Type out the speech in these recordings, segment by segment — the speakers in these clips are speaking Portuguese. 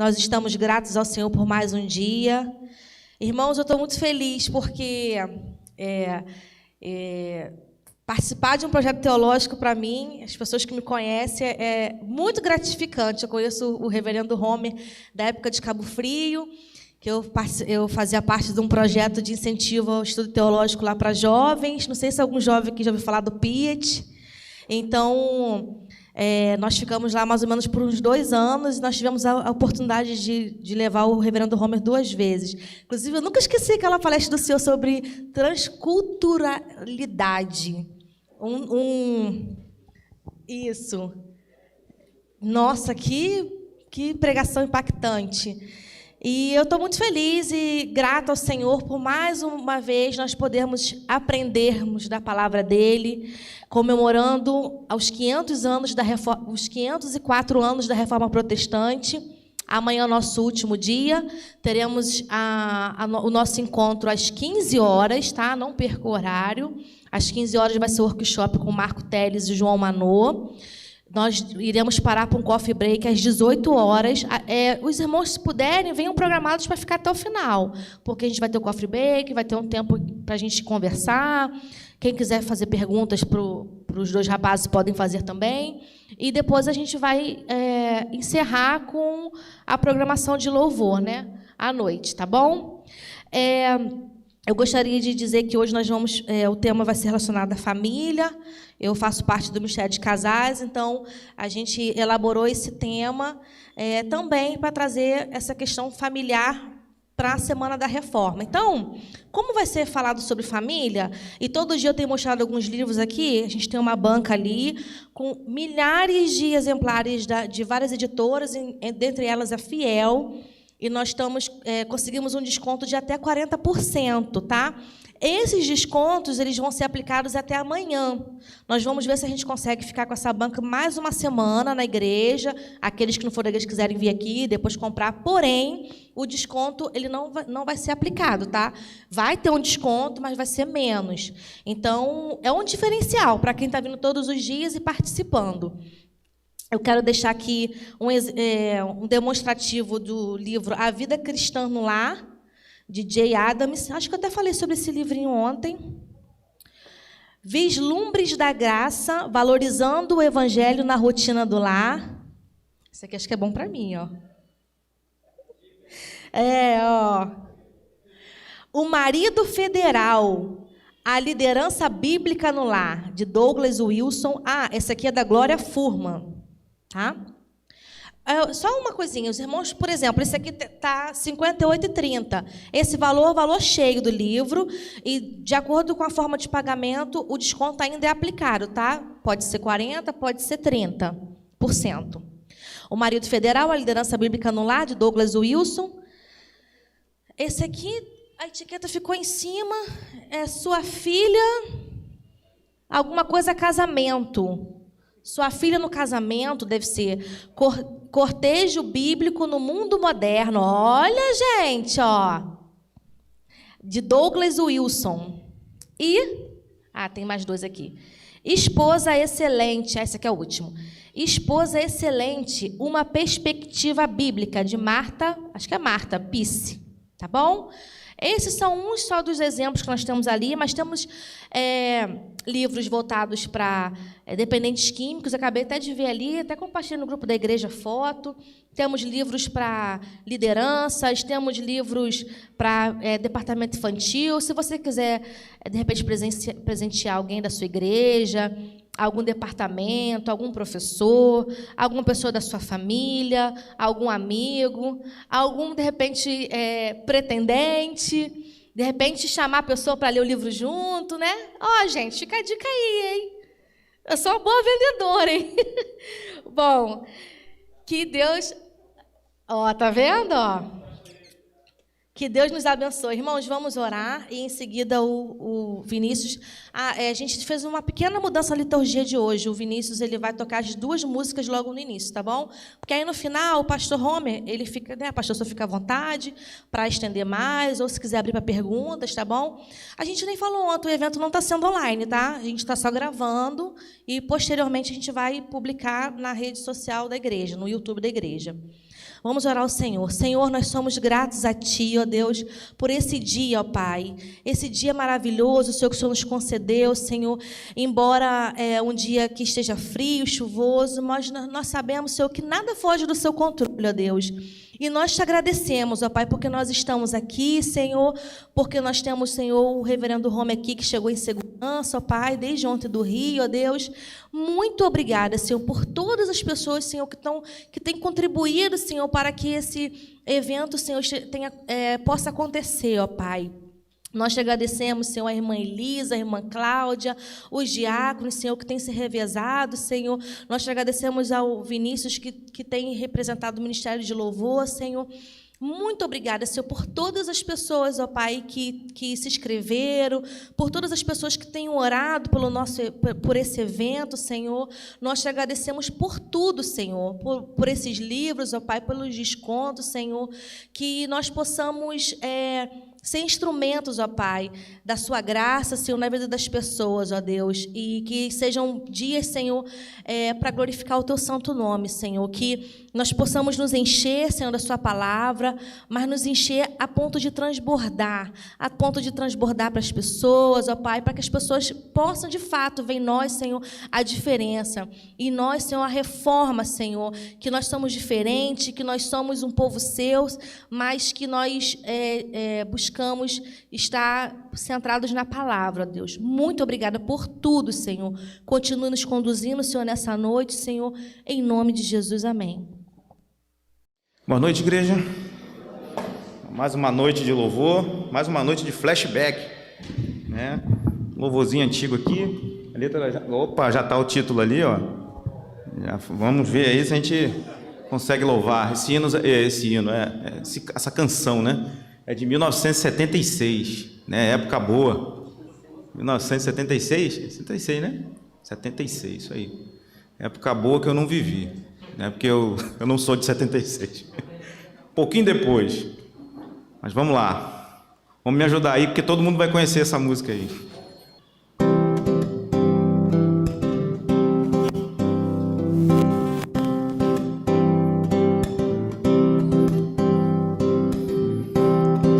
Nós estamos gratos ao Senhor por mais um dia. Irmãos, eu estou muito feliz porque participar de um projeto teológico, para mim, as pessoas que me conhecem, é muito gratificante. Eu conheço o reverendo Homer da época de Cabo Frio, que eu fazia parte de um projeto de incentivo ao estudo teológico lá para jovens. Não sei se algum jovem aqui já ouviu falar do PIET. Então, nós ficamos lá mais ou menos por uns 2 anos, e nós tivemos a oportunidade de levar o reverendo Homer 2 vezes. Inclusive, eu nunca esqueci aquela palestra do senhor sobre transculturalidade. Isso. Nossa, que pregação impactante. E eu estou muito feliz e grata ao Senhor por mais uma vez nós podermos aprendermos da palavra dele, comemorando os 504 anos da Reforma Protestante. Amanhã é o nosso último dia. Teremos o nosso encontro às 15 horas, tá? Não perca o horário. Às 15 horas vai ser o workshop com Marco Teles e João Manô. Nós iremos parar para um coffee break às 18 horas. Os irmãos, se puderem, venham programados para ficar até o final, porque a gente vai ter o coffee break, vai ter um tempo para a gente conversar. Quem quiser fazer perguntas para os 2 rapazes podem fazer também. E depois a gente vai encerrar com a programação de louvor, né, à noite, tá bom? Eu gostaria de dizer que hoje nós o tema vai ser relacionado à família. Eu faço parte do Ministério de Casais, então a gente elaborou esse tema também para trazer essa questão familiar para a Semana da Reforma. Então, como vai ser falado sobre família, e todo dia eu tenho mostrado alguns livros aqui, a gente tem uma banca ali com milhares de exemplares de várias editoras, dentre elas a Fiel, e nós conseguimos um desconto de até 40%, tá? Esses descontos eles vão ser aplicados até amanhã. Nós vamos ver se a gente consegue ficar com essa banca mais uma semana na igreja. Aqueles que não forem da igreja quiserem vir aqui depois comprar. Porém, o desconto ele não vai ser aplicado, tá? Vai ter um desconto, mas vai ser menos. Então, é um diferencial para quem está vindo todos os dias e participando. Eu quero deixar aqui um demonstrativo do livro A Vida Cristã no Lar, de Jay Adams. Acho que eu até falei sobre esse livrinho ontem. Vislumbres da Graça, valorizando o Evangelho na rotina do lar. Isso aqui acho que é bom para mim, ó. O Marido Federal, a Liderança Bíblica no Lar, de Douglas Wilson. Esse aqui é da Glória Furman. Tá? Só uma coisinha, os irmãos, por exemplo, esse aqui está R$ 58,30. Esse valor cheio do livro, e de acordo com a forma de pagamento, o desconto ainda é aplicado, tá? Pode ser 40%, pode ser 30%. O Marido Federal, a Liderança Bíblica no Lar, de Douglas Wilson. Esse aqui, a etiqueta ficou em cima, é sua filha, alguma coisa casamento. Sua filha no casamento deve ser cortejo bíblico no mundo moderno. Olha, gente, ó. De Douglas Wilson. E tem mais 2 aqui. Esposa excelente. Esse aqui é o último. Esposa excelente, uma perspectiva bíblica, de Marta, acho que é Marta Pisse. Tá bom? Esses são uns só dos exemplos que nós temos ali, mas temos livros voltados para dependentes químicos. Acabei até de ver ali, até compartilhei no grupo da igreja foto. Temos livros para lideranças, temos livros para departamento infantil. Se você quiser, de repente, presentear alguém da sua igreja, algum departamento, algum professor, alguma pessoa da sua família, algum amigo, algum, de repente, pretendente, de repente, chamar a pessoa para ler o livro junto, né? Gente, fica a dica aí, hein? Eu sou uma boa vendedora, hein? Bom, que Deus... tá vendo? Que Deus nos abençoe. Irmãos, vamos orar, e em seguida o Vinícius... a gente fez uma pequena mudança na liturgia de hoje. O Vinícius ele vai tocar as 2 músicas logo no início, tá bom? Porque aí no final o pastor Homer, ele fica, né? O pastor só fica à vontade para estender mais, ou se quiser abrir para perguntas, tá bom? A gente nem falou ontem, o evento não está sendo online, tá? A gente está só gravando e posteriormente a gente vai publicar na rede social da igreja, no YouTube da igreja. Vamos orar ao Senhor. Senhor, nós somos gratos a Ti, ó Deus, por esse dia, ó Pai. Esse dia maravilhoso, Senhor, que o Senhor nos concedeu, Senhor. Embora um dia que esteja frio, chuvoso, mas nós sabemos, Senhor, que nada foge do Seu controle, ó Deus. E nós te agradecemos, ó Pai, porque nós estamos aqui, Senhor, porque nós temos, Senhor, o reverendo Rome aqui que chegou em segurança, ó Pai, desde ontem do Rio, ó Deus. Muito obrigada, Senhor, por todas as pessoas, Senhor, que têm contribuído, Senhor, para que esse evento, Senhor, possa acontecer, ó Pai. Nós te agradecemos, Senhor, a irmã Elisa, a irmã Cláudia, os diáconos, Senhor, que têm se revezado, Senhor. Nós te agradecemos ao Vinícius, que tem representado o Ministério de Louvor, Senhor. Muito obrigada, Senhor, por todas as pessoas, ó Pai, que se inscreveram, por todas as pessoas que têm orado por esse evento, Senhor. Nós te agradecemos por tudo, Senhor, por esses livros, ó Pai, pelos descontos, Senhor, que nós possamos ser instrumentos, ó Pai, da Sua graça, Senhor, na vida das pessoas, ó Deus, e que sejam dias, Senhor, para glorificar o Teu santo nome, Senhor, que nós possamos nos encher, Senhor, da Sua palavra, mas nos encher a ponto de transbordar para as pessoas, ó Pai, para que as pessoas possam, de fato, ver em nós, Senhor, a diferença, e nós, Senhor, a reforma, Senhor, que nós somos diferentes, que nós somos um povo Seu, mas que nós buscamos estar centrados na palavra, Deus. Muito obrigada por tudo, Senhor. Continue nos conduzindo, Senhor, nessa noite, Senhor, em nome de Jesus. Amém. Boa noite, igreja. Mais uma noite de louvor, mais uma noite de flashback, né? Louvorzinho antigo aqui. A letra já está o título ali, ó. Vamos ver aí se a gente consegue louvar. Essa canção, né? É de 1976, né? Época boa. 1976? 76, né? 76, isso aí. Época boa que eu não vivi, né? Porque eu não sou de 76. Pouquinho depois. Mas vamos lá. Vamos me ajudar aí, porque todo mundo vai conhecer essa música aí.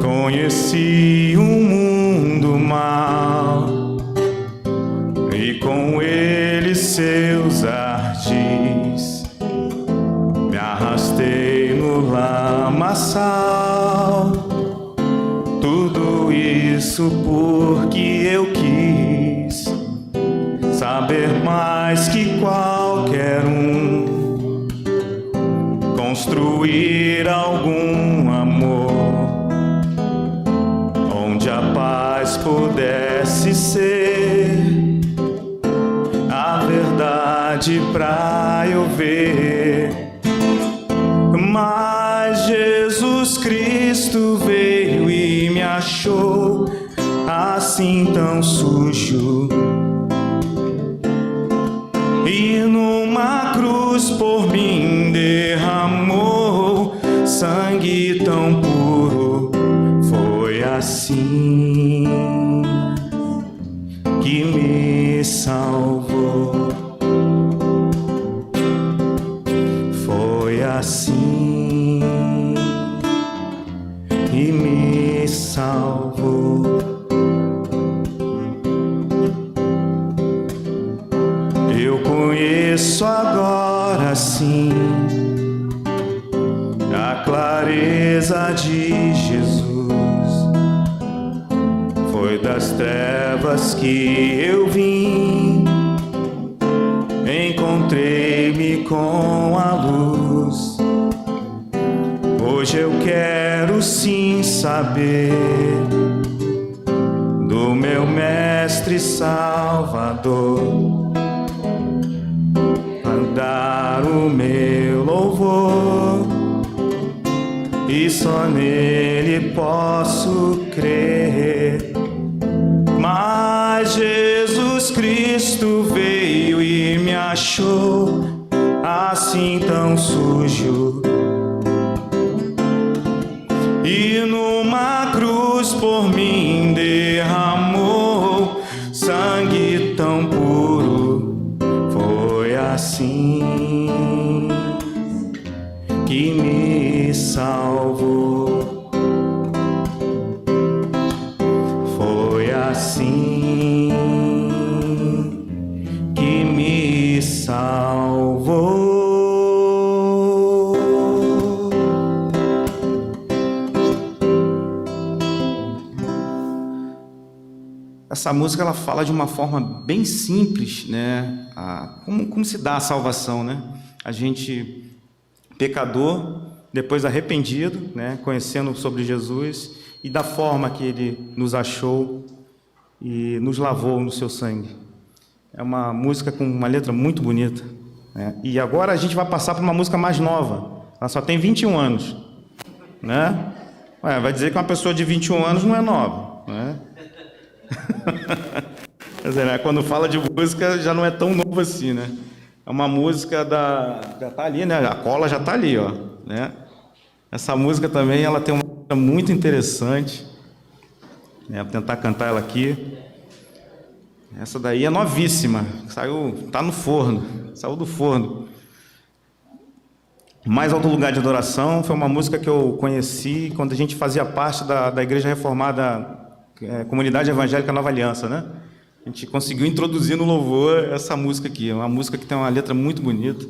Conheci um mundo mau e com ele seus artes me arrastei no lamaçal. Tudo isso porque eu quis saber mais que qualquer um, construir algum amor onde a paz pudesse ser a verdade pra eu ver. Mas Jesus Cristo veio e me achou assim tão sujo, e numa cruz por mim derramou sangue tão puro. Foi assim que me salvou. Foi assim que me salvou. Eu conheço agora sim a clareza de Jesus. Foi das trevas que eu vim, encontrei-me com a luz. Hoje eu quero sim saber do meu Mestre Salvador, dar o meu louvor, e só nele posso crer. Mas Jesus Cristo veio e me achou assim tão sujo, e numa cruz por mim derramou sangue tão puro. Foi assim que me salvou. Foi assim que me salvou. Essa música ela fala de uma forma bem simples, né? Como se dá a salvação, né? A gente, pecador, depois arrependido, né? Conhecendo sobre Jesus e da forma que Ele nos achou e nos lavou no seu sangue. É uma música com uma letra muito bonita, né? E agora a gente vai passar para uma música mais nova. Ela só tem 21 anos, né? Vai dizer que uma pessoa de 21 anos não é nova, né? Quer dizer, né? Quando fala de música já não é tão novo assim, né? É uma música já tá ali, né? A cola já tá ali, ó, né? Essa música também ela tem uma letra muito interessante, né? Vou tentar cantar ela aqui. Essa daí é novíssima, tá no forno, saiu do forno. Mais Alto Lugar de Adoração foi uma música que eu conheci quando a gente fazia parte da Igreja Reformada, Comunidade Evangélica Nova Aliança, né? A gente conseguiu introduzir no louvor essa música aqui, é uma música que tem uma letra muito bonita.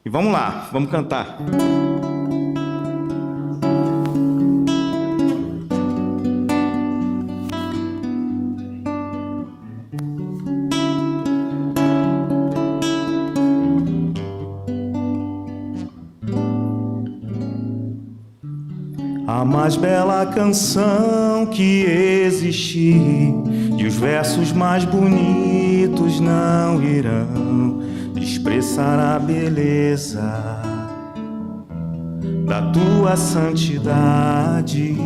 E vamos lá, vamos cantar. A mais bela canção que existir, e os versos mais bonitos não irão expressar a beleza da tua santidade.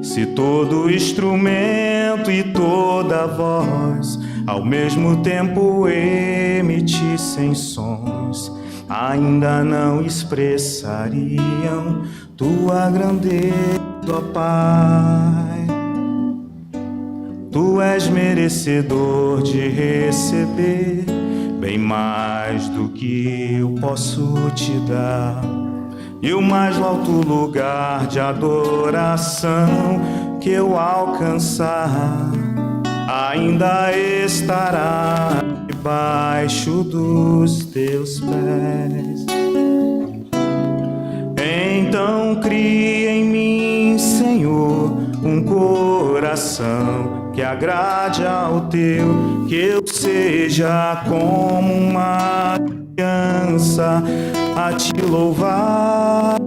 Se todo instrumento e toda voz ao mesmo tempo emitissem sons, ainda não expressariam tua grandeza, ó Pai. Tu és merecedor de receber bem mais do que eu posso te dar, e o mais alto lugar de adoração que eu alcançar ainda estará debaixo dos teus pés. Então cria em mim, Senhor, um coração que agrade ao teu, que eu seja como uma criança a te louvar,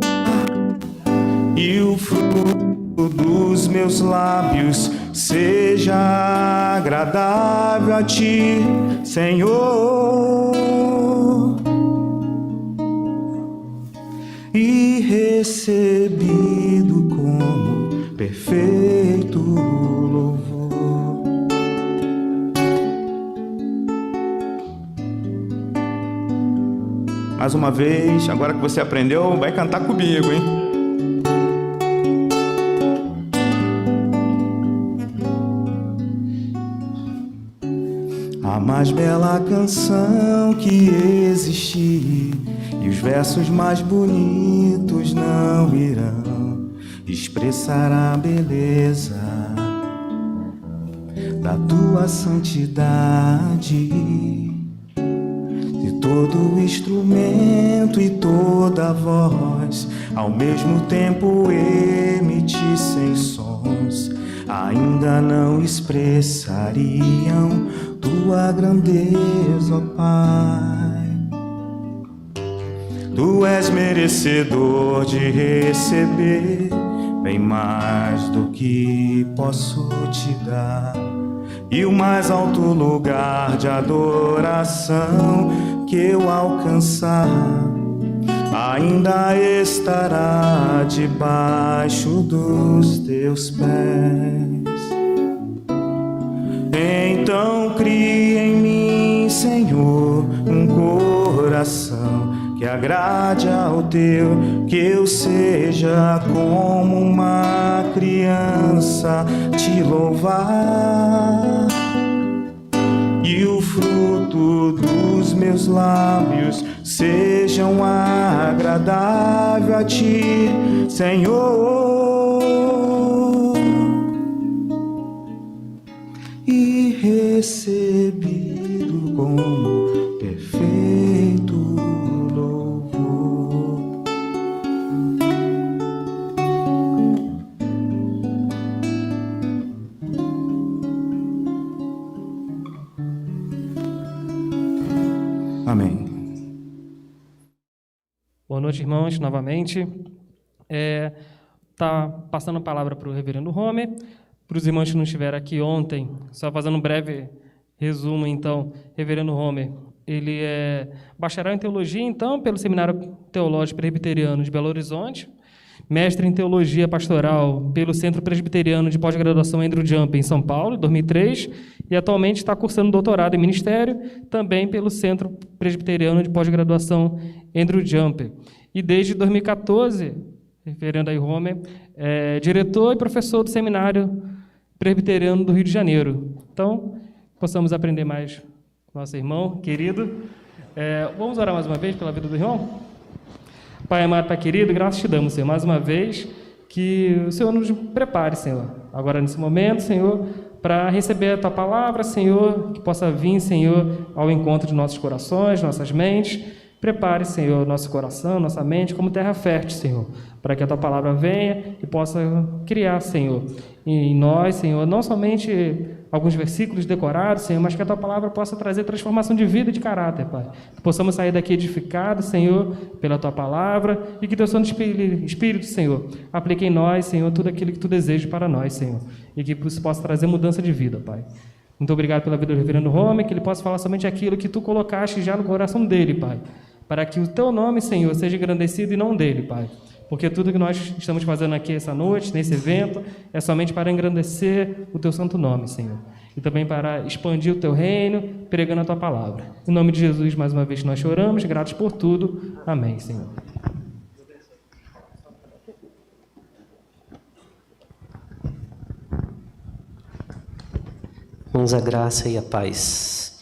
e o fruto dos meus lábios seja agradável a ti, Senhor, e recebido como perfeito louvor. Mais uma vez, agora que você aprendeu, vai cantar comigo, hein? A mais bela canção que existir, e os versos mais bonitos não irão expressar a beleza da tua santidade. Se todo instrumento e toda voz ao mesmo tempo emitissem sons, ainda não expressariam tua grandeza, ó Pai. Tu és merecedor de receber bem mais do que posso te dar, e o mais alto lugar de adoração que eu alcançar ainda estará debaixo dos teus pés. Então cria em mim, Senhor, um coração que agrade ao teu, que eu seja como uma criança te louvar, e o fruto dos meus lábios sejam agradável a ti, Senhor, e recebido como perfeito louvor. Amém. Boa noite, irmãos, novamente. Tá passando a palavra para o reverendo Homer. Para os irmãos que não estiveram aqui ontem, só fazendo um breve resumo, então, reverendo Homer, ele é bacharel em teologia, então, pelo Seminário Teológico Presbiteriano de Belo Horizonte, mestre em teologia pastoral pelo Centro Presbiteriano de Pós-Graduação Andrew Jumper, em São Paulo, em 2003, e atualmente está cursando doutorado em ministério, também pelo Centro Presbiteriano de Pós-Graduação Andrew Jumper. E desde 2014, reverendo aí Homer, é diretor e professor do Seminário Presbiteriano do Rio de Janeiro. Então, possamos aprender mais com nosso irmão querido. Vamos orar mais uma vez pela vida do irmão? Pai amado, Pai querido, graças te damos, Senhor, mais uma vez, que o Senhor nos prepare, Senhor, agora nesse momento, Senhor, para receber a Tua palavra, Senhor, que possa vir, Senhor, ao encontro de nossos corações, nossas mentes. Prepare, Senhor, nosso coração, nossa mente como terra fértil, Senhor, para que a Tua palavra venha e possa criar, Senhor, em nós, Senhor, não somente alguns versículos decorados, Senhor, mas que a Tua palavra possa trazer transformação de vida e de caráter, Pai. Que possamos sair daqui edificados, Senhor, pela Tua palavra e que Teu Santo Espírito, Senhor, aplique em nós, Senhor, tudo aquilo que Tu desejas para nós, Senhor, e que isso possa trazer mudança de vida, Pai. Muito obrigado pela vida do reverendo Homer, que ele possa falar somente aquilo que Tu colocaste já no coração dele, Pai, para que o Teu nome, Senhor, seja engrandecido e não dele, Pai. Porque tudo que nós estamos fazendo aqui essa noite, nesse evento, é somente para engrandecer o Teu santo nome, Senhor. E também para expandir o Teu reino, pregando a Tua palavra. Em nome de Jesus, mais uma vez nós choramos, gratos por tudo. Amém, Senhor. Irmãos, a graça e a paz.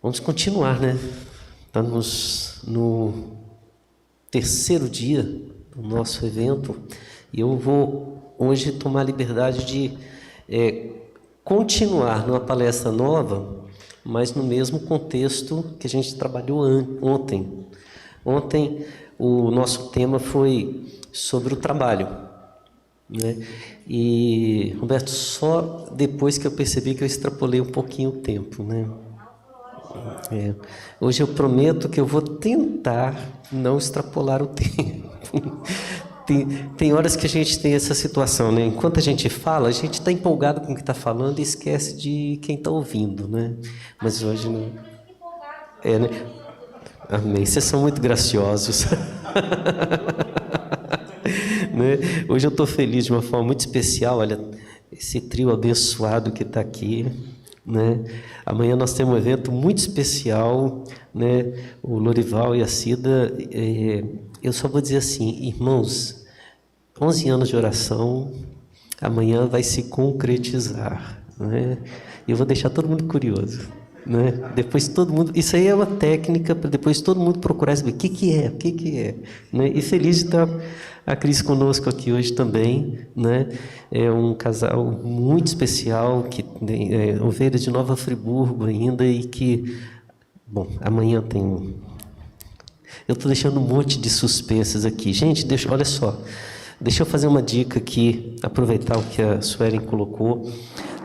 Vamos continuar, né? Estamos no terceiro dia do nosso evento e eu vou hoje tomar a liberdade de continuar numa palestra nova, mas no mesmo contexto que a gente trabalhou ontem. Ontem o nosso tema foi sobre o trabalho, né? E, Roberto, só depois que eu percebi que eu extrapolei um pouquinho o tempo, né? Hoje eu prometo que eu vou tentar não extrapolar o tempo. Tem horas que a gente tem essa situação, né? Enquanto a gente fala, a gente está empolgado com o que está falando e esquece de quem está ouvindo, né? Mas hoje não. Né? Amém. Vocês são muito graciosos. Né? Hoje eu estou feliz de uma forma muito especial. Olha, esse trio abençoado que está aqui, né? Amanhã nós temos um evento muito especial, né? O Lorival e a Cida. Eu só vou dizer assim, irmãos, 11 anos de oração, amanhã vai se concretizar, né? Eu vou deixar todo mundo curioso, né? Depois todo mundo, isso aí é uma técnica para depois todo mundo procurar saber o que é, né? E feliz de estar a Cris conosco aqui hoje também, né? É um casal muito especial que tem ovelhas de Nova Friburgo ainda e que, bom, amanhã tem. Eu estou deixando um monte de suspensas aqui, gente. Olha só, deixa eu fazer uma dica aqui, aproveitar o que a Suelen colocou.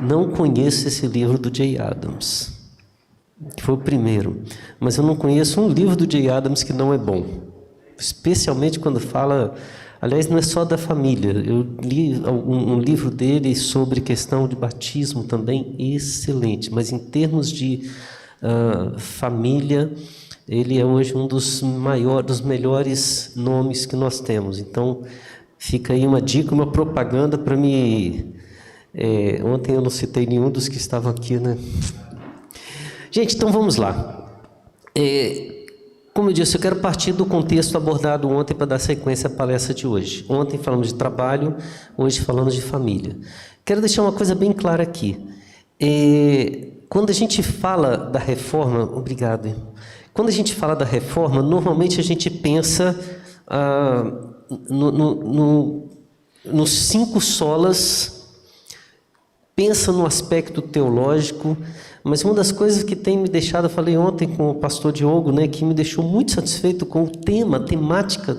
Não conheço esse livro do Jay Adams, que foi o primeiro, mas eu não conheço um livro do Jay Adams que não é bom, especialmente quando fala. Aliás, não é só da família. Eu li um livro dele sobre questão de batismo também, excelente. Mas em termos de família, ele é hoje um dos melhores nomes que nós temos. Então, fica aí uma dica, uma propaganda para me... ontem eu não citei nenhum dos que estavam aqui, né? Gente, então vamos lá. Como eu disse, eu quero partir do contexto abordado ontem para dar sequência à palestra de hoje. Ontem falamos de trabalho, hoje falamos de família. Quero deixar uma coisa bem clara aqui. Quando a gente fala da reforma, obrigado. Quando a gente fala da reforma, normalmente a gente pensa nos 5 solas, pensa no aspecto teológico, mas uma das coisas que tem me deixado, eu falei ontem com o pastor Diogo, né, que me deixou muito satisfeito com o tema, a temática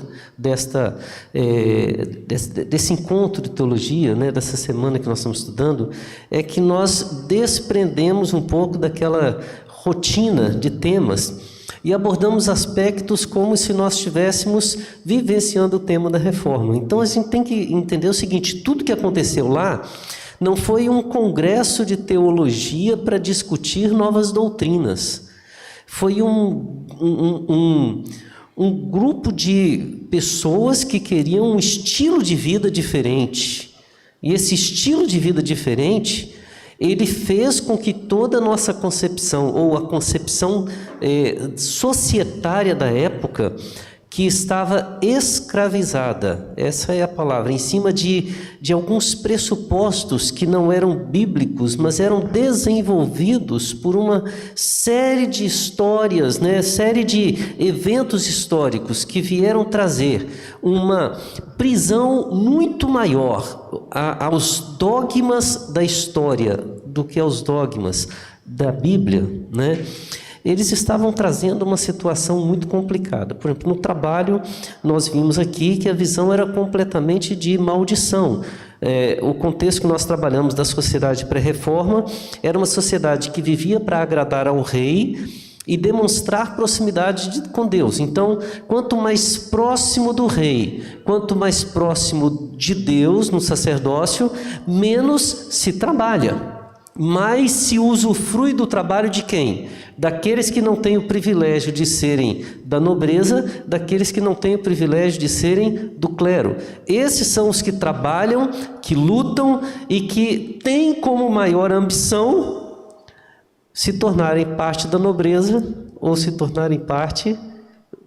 desse encontro de teologia, né, dessa semana que nós estamos estudando, é que nós desprendemos um pouco daquela rotina de temas e abordamos aspectos como se nós estivéssemos vivenciando o tema da reforma. Então a gente tem que entender o seguinte: tudo que aconteceu lá não foi um congresso de teologia para discutir novas doutrinas. Foi um grupo de pessoas que queriam um estilo de vida diferente. E esse estilo de vida diferente, ele fez com que toda a nossa concepção, ou a concepção societária da época, que estava escravizada, essa é a palavra, em cima de alguns pressupostos que não eram bíblicos, mas eram desenvolvidos por uma série de histórias, né? Série de eventos históricos que vieram trazer uma prisão muito maior aos dogmas da história do que aos dogmas da Bíblia, né? Eles estavam trazendo uma situação muito complicada. Por exemplo, no trabalho, nós vimos aqui que a visão era completamente de maldição. O contexto que nós trabalhamos da sociedade pré-reforma era uma sociedade que vivia para agradar ao rei e demonstrar proximidade com Deus. Então, quanto mais próximo do rei, quanto mais próximo de Deus no sacerdócio, menos se trabalha. Mas se usufrui do trabalho de quem? Daqueles que não têm o privilégio de serem da nobreza, daqueles que não têm o privilégio de serem do clero. Esses são os que trabalham, que lutam e que têm como maior ambição se tornarem parte da nobreza ou se tornarem parte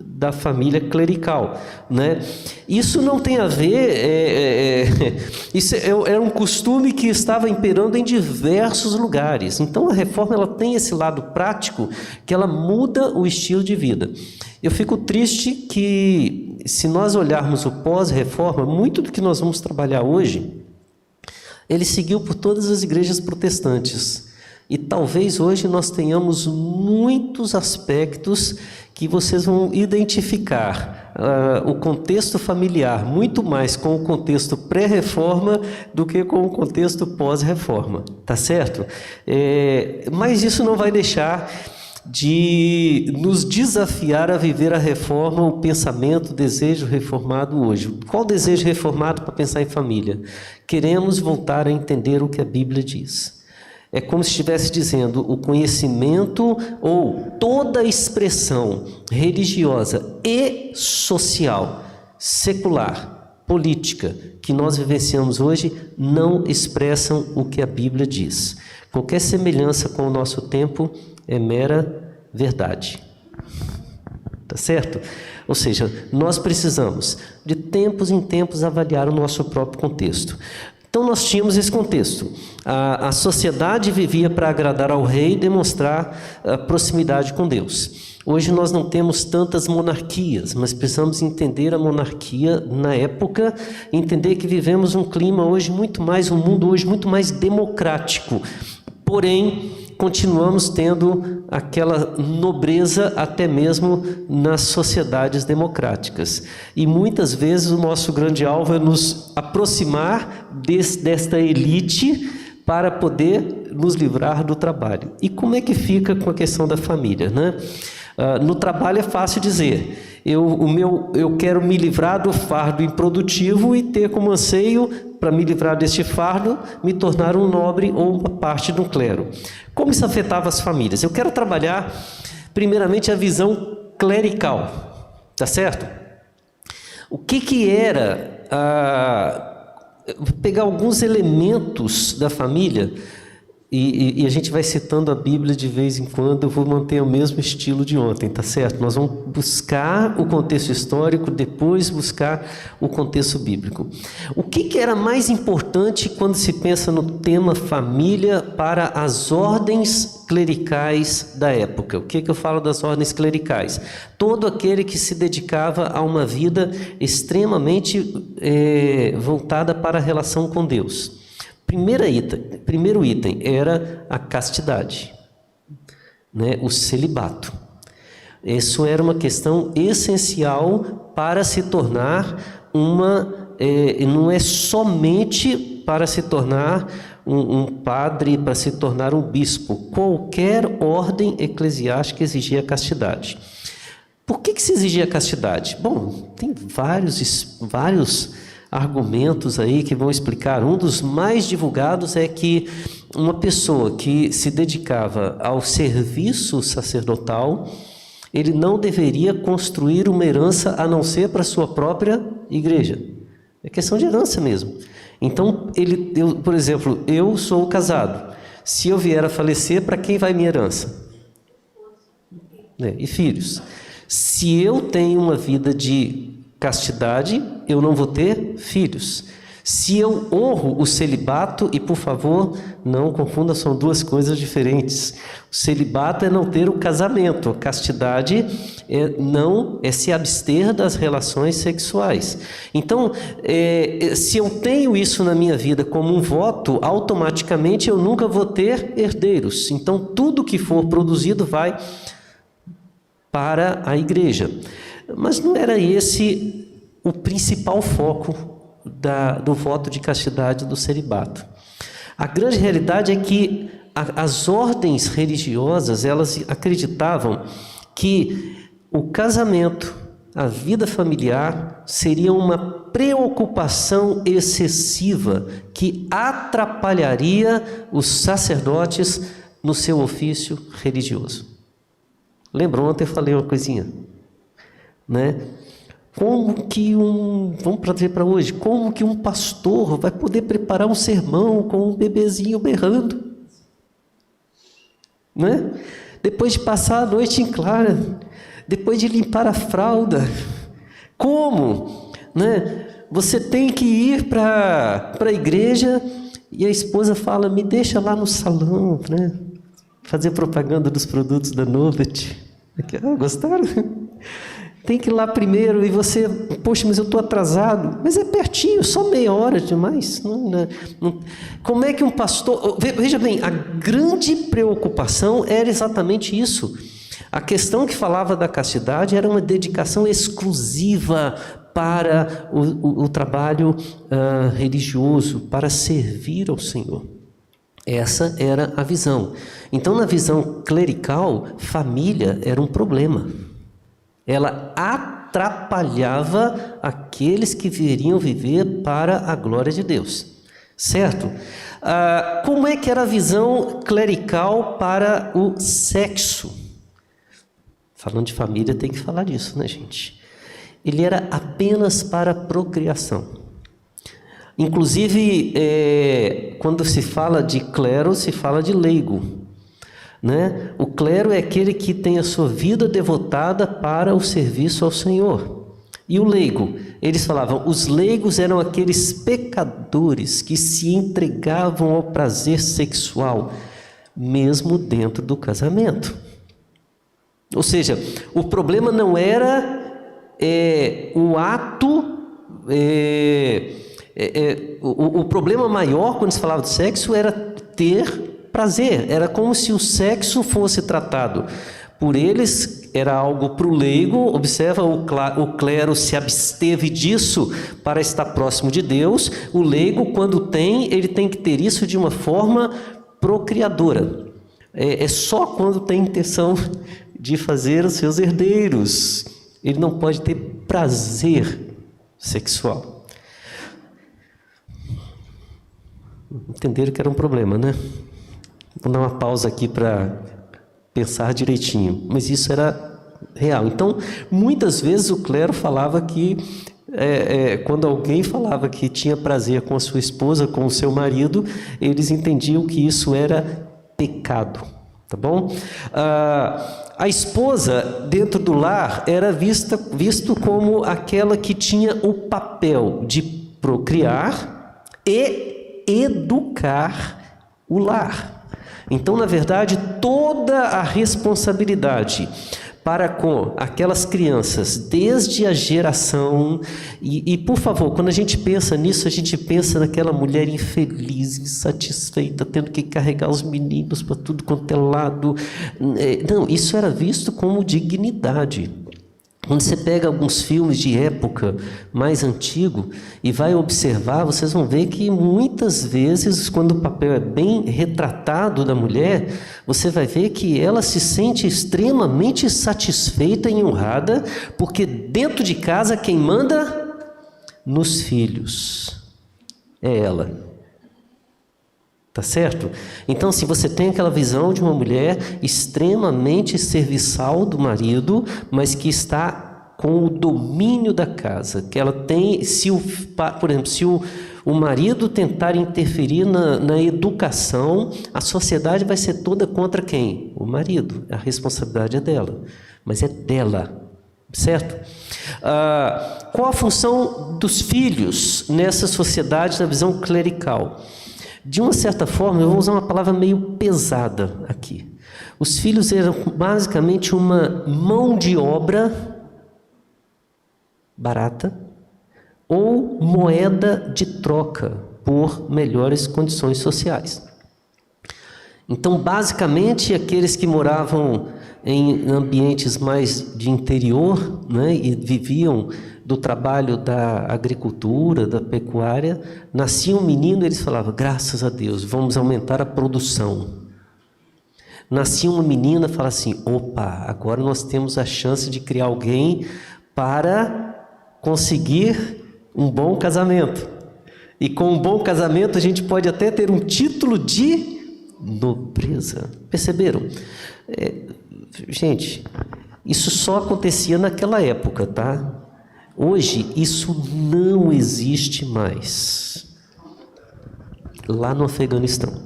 da família clerical, né? Isso não tem a ver, isso era um costume que estava imperando em diversos lugares. Então a reforma ela tem esse lado prático que ela muda o estilo de vida. Eu fico triste que, se nós olharmos o pós-reforma, muito do que nós vamos trabalhar hoje, ele seguiu por todas as igrejas protestantes. E talvez hoje nós tenhamos muitos aspectos que vocês vão identificar o contexto familiar muito mais com o contexto pré-reforma do que com o contexto pós-reforma, tá certo? Mas isso não vai deixar de nos desafiar a viver a reforma, o pensamento, o desejo reformado hoje. Qual o desejo reformado para pensar em família? Queremos voltar a entender o que a Bíblia diz. É como se estivesse dizendo, o conhecimento ou toda a expressão religiosa e social, secular, política, que nós vivenciamos hoje, não expressam o que a Bíblia diz. Qualquer semelhança com o nosso tempo é mera verdade. Tá certo? Ou seja, nós precisamos, de tempos em tempos, avaliar o nosso próprio contexto. Então nós tínhamos esse contexto. A sociedade vivia para agradar ao rei e demonstrar a proximidade com Deus. Hoje nós não temos tantas monarquias, mas precisamos entender a monarquia na época, entender que vivemos um clima hoje muito mais, um mundo hoje muito mais democrático. Porém, continuamos tendo aquela nobreza até mesmo nas sociedades democráticas. E muitas vezes o nosso grande alvo é nos aproximar desta elite para poder nos livrar do trabalho. E como é que fica com a questão da família, né? No trabalho é fácil dizer, eu quero me livrar do fardo improdutivo e ter como anseio, para me livrar deste fardo, me tornar um nobre ou uma parte de um clero. Como isso afetava as famílias? Eu quero trabalhar, primeiramente, a visão clerical, tá certo? O que era, vou pegar alguns elementos da família. E a gente vai citando a Bíblia de vez em quando. Eu vou manter o mesmo estilo de ontem, tá certo? Nós vamos buscar o contexto histórico, depois buscar o contexto bíblico. O que era mais importante quando se pensa no tema família para as ordens clericais da época? O que eu falo das ordens clericais? Todo aquele que se dedicava a uma vida extremamente voltada para a relação com Deus. Primeiro item era a castidade, né? O celibato. Isso era uma questão essencial para se tornar não é somente para se tornar um padre, para se tornar um bispo. Qualquer ordem eclesiástica exigia castidade. Por que se exigia castidade? Bom, tem vários argumentos aí que vão explicar. Um dos mais divulgados é que uma pessoa que se dedicava ao serviço sacerdotal, ele não deveria construir uma herança a não ser para a sua própria igreja. É questão de herança mesmo. Então, por exemplo, eu sou casado. Se eu vier a falecer, para quem vai minha herança? E filhos. Se eu tenho uma vida de castidade, eu não vou ter filhos. Se eu honro o celibato, e por favor, não confunda, são duas coisas diferentes. O celibato é não ter o casamento, a castidade é se abster das relações sexuais. Então, se eu tenho isso na minha vida como um voto, automaticamente eu nunca vou ter herdeiros. Então, tudo que for produzido vai para a igreja. Mas não era esse o principal foco do voto de castidade do celibato. A grande realidade é que as ordens religiosas, elas acreditavam que o casamento, a vida familiar, seria uma preocupação excessiva que atrapalharia os sacerdotes no seu ofício religioso. Lembra, ontem eu falei uma coisinha, né? Vamos trazer para hoje, como que um pastor vai poder preparar um sermão com um bebezinho berrando, né? Depois de passar a noite em clara, depois de limpar a fralda, como, né? Você tem que ir para a igreja e a esposa fala, me deixa lá no salão, né? Fazer propaganda dos produtos da Novet. Gostaram? Tem que ir lá primeiro e você, poxa, mas eu estou atrasado. Mas é pertinho, só meia hora demais. Como é que um pastor... Veja bem, a grande preocupação era exatamente isso. A questão que falava da castidade era uma dedicação exclusiva para o trabalho religioso, para servir ao Senhor. Essa era a visão. Então, na visão clerical, família era um problema. Ela atrapalhava aqueles que viriam viver para a glória de Deus. Certo? Como é que era a visão clerical para o sexo? Falando de família, tem que falar disso, né, gente? Ele era apenas para a procriação. Inclusive, quando se fala de clero, se fala de leigo, né? O clero é aquele que tem a sua vida devotada para o serviço ao Senhor. E o leigo, eles falavam, os leigos eram aqueles pecadores que se entregavam ao prazer sexual, mesmo dentro do casamento. Ou seja, o problema não era o ato... O problema maior quando se falava de sexo era ter prazer. Era como se o sexo fosse tratado por eles, era algo para o leigo. Observa, o clero se absteve disso para estar próximo de Deus. O leigo, quando ele tem que ter isso de uma forma procriadora. É só quando tem intenção de fazer os seus herdeiros. Ele não pode ter prazer sexual. Entenderam que era um problema, né? Vou dar uma pausa aqui para pensar direitinho. Mas isso era real. Então, muitas vezes o clero falava que quando alguém falava que tinha prazer com a sua esposa, com o seu marido, eles entendiam que isso era pecado, tá bom? A esposa dentro do lar era visto como aquela que tinha o papel de procriar e educar o lar. Então, na verdade, toda a responsabilidade para com aquelas crianças, desde a geração, e por favor, quando a gente pensa nisso, a gente pensa naquela mulher infeliz, insatisfeita, tendo que carregar os meninos para tudo quanto é lado. Não, isso era visto como dignidade. Quando você pega alguns filmes de época mais antigo e vai observar, vocês vão ver que muitas vezes, quando o papel é bem retratado da mulher, você vai ver que ela se sente extremamente satisfeita e honrada, porque dentro de casa quem manda nos filhos é ela. Tá certo? Então, se você tem aquela visão de uma mulher extremamente serviçal do marido, mas que está com o domínio da casa, que ela tem, por exemplo, se o marido tentar interferir na educação, a sociedade vai ser toda contra quem? O marido. A responsabilidade é dela, mas é dela. Certo? Qual a função dos filhos nessa sociedade, na visão clerical? De uma certa forma, eu vou usar uma palavra meio pesada aqui. Os filhos eram basicamente uma mão de obra barata ou moeda de troca por melhores condições sociais. Então, basicamente, aqueles que moravam em ambientes mais de interior, né, e viviam do trabalho da agricultura, da pecuária, nascia um menino, eles falavam, graças a Deus, vamos aumentar a produção. Nascia uma menina, fala assim, opa, agora nós temos a chance de criar alguém para conseguir um bom casamento. E com um bom casamento a gente pode até ter um título de nobreza. Perceberam? Gente, isso só acontecia naquela época, tá? Hoje, isso não existe mais. Lá no Afeganistão.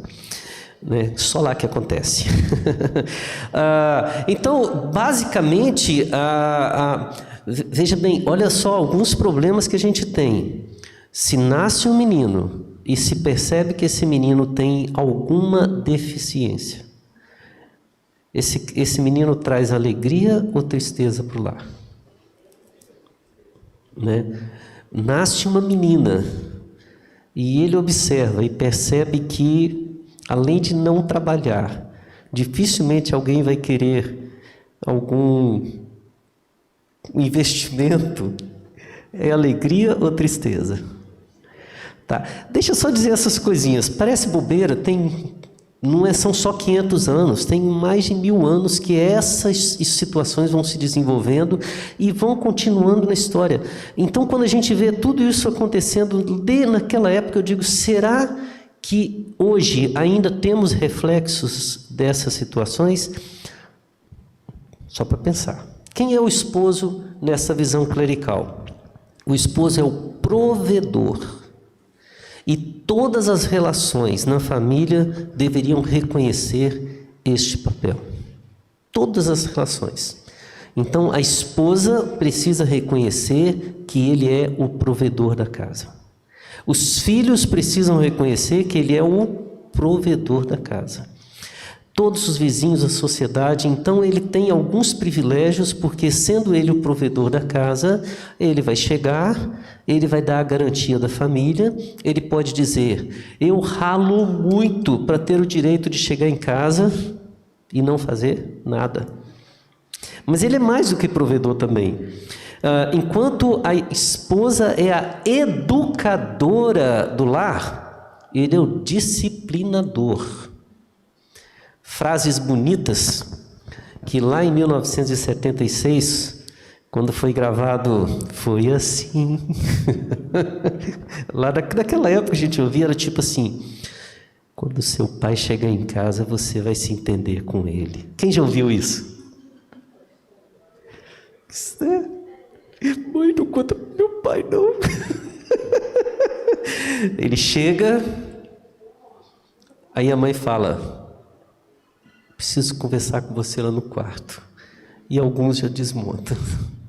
Né? Só lá que acontece. Então, basicamente, veja bem, olha só alguns problemas que a gente tem. Se nasce um menino e se percebe que esse menino tem alguma deficiência, esse menino traz alegria ou tristeza para o lar? Né? Nasce uma menina e ele observa e percebe que, além de não trabalhar, dificilmente alguém vai querer algum investimento. É alegria ou tristeza? Tá. Deixa eu só dizer essas coisinhas. Parece bobeira, são só 500 anos, tem mais de 1000 anos que essas situações vão se desenvolvendo e vão continuando na história. Então, quando a gente vê tudo isso acontecendo naquela época, eu digo, será que hoje ainda temos reflexos dessas situações? Só para pensar. Quem é o esposo nessa visão clerical? O esposo é o provedor. E todas as relações na família deveriam reconhecer este papel. Todas as relações. Então, a esposa precisa reconhecer que ele é o provedor da casa. Os filhos precisam reconhecer que ele é o provedor da casa. Todos os vizinhos da sociedade, então ele tem alguns privilégios, porque sendo ele o provedor da casa, ele vai chegar, ele vai dar a garantia da família, ele pode dizer, eu ralo muito para ter o direito de chegar em casa e não fazer nada. Mas ele é mais do que provedor também. Enquanto a esposa é a educadora do lar, ele é o disciplinador. Frases bonitas que lá em 1976, quando foi gravado, foi assim. Lá daquela época a gente ouvia, era tipo assim, quando seu pai chegar em casa, você vai se entender com ele. Quem já ouviu isso? Mãe, não conta pro meu pai, não. Ele chega, aí a mãe fala: preciso conversar com você lá no quarto. E alguns já desmontam.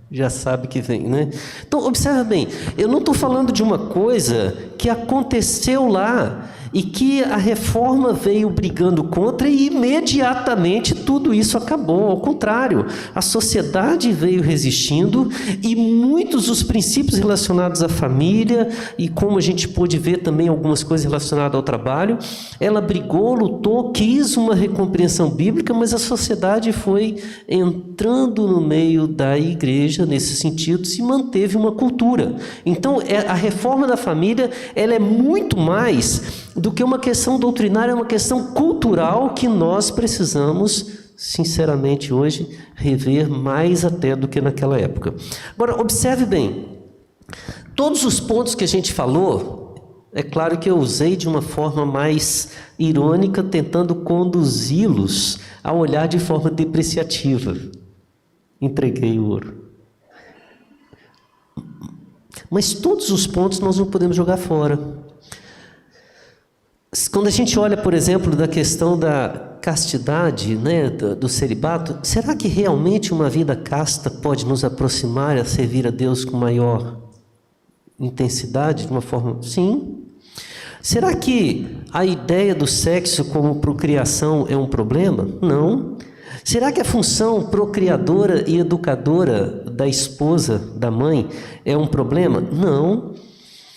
Já sabe que vem, né? Então, observa bem, eu não estou falando de uma coisa que aconteceu lá e que a reforma veio brigando contra e imediatamente tudo isso acabou. Ao contrário, a sociedade veio resistindo e muitos dos princípios relacionados à família e como a gente pôde ver também algumas coisas relacionadas ao trabalho, ela brigou, lutou, quis uma recompreensão bíblica, mas a sociedade foi entrando no meio da igreja nesse sentido, se manteve uma cultura. Então, a reforma da família, ela é muito mais do que uma questão doutrinária, é uma questão cultural que nós precisamos, sinceramente, hoje, rever mais até do que naquela época. Agora, observe bem, todos os pontos que a gente falou, é claro que eu usei de uma forma mais irônica, tentando conduzi-los a olhar de forma depreciativa. Entreguei o ouro. Mas todos os pontos nós não podemos jogar fora. Quando a gente olha, por exemplo, da questão da castidade, né, do celibato, será que realmente uma vida casta pode nos aproximar a servir a Deus com maior intensidade, de uma forma? Sim. Será que a ideia do sexo como procriação é um problema? Não. Será que a função procriadora e educadora da esposa, da mãe, é um problema? Não.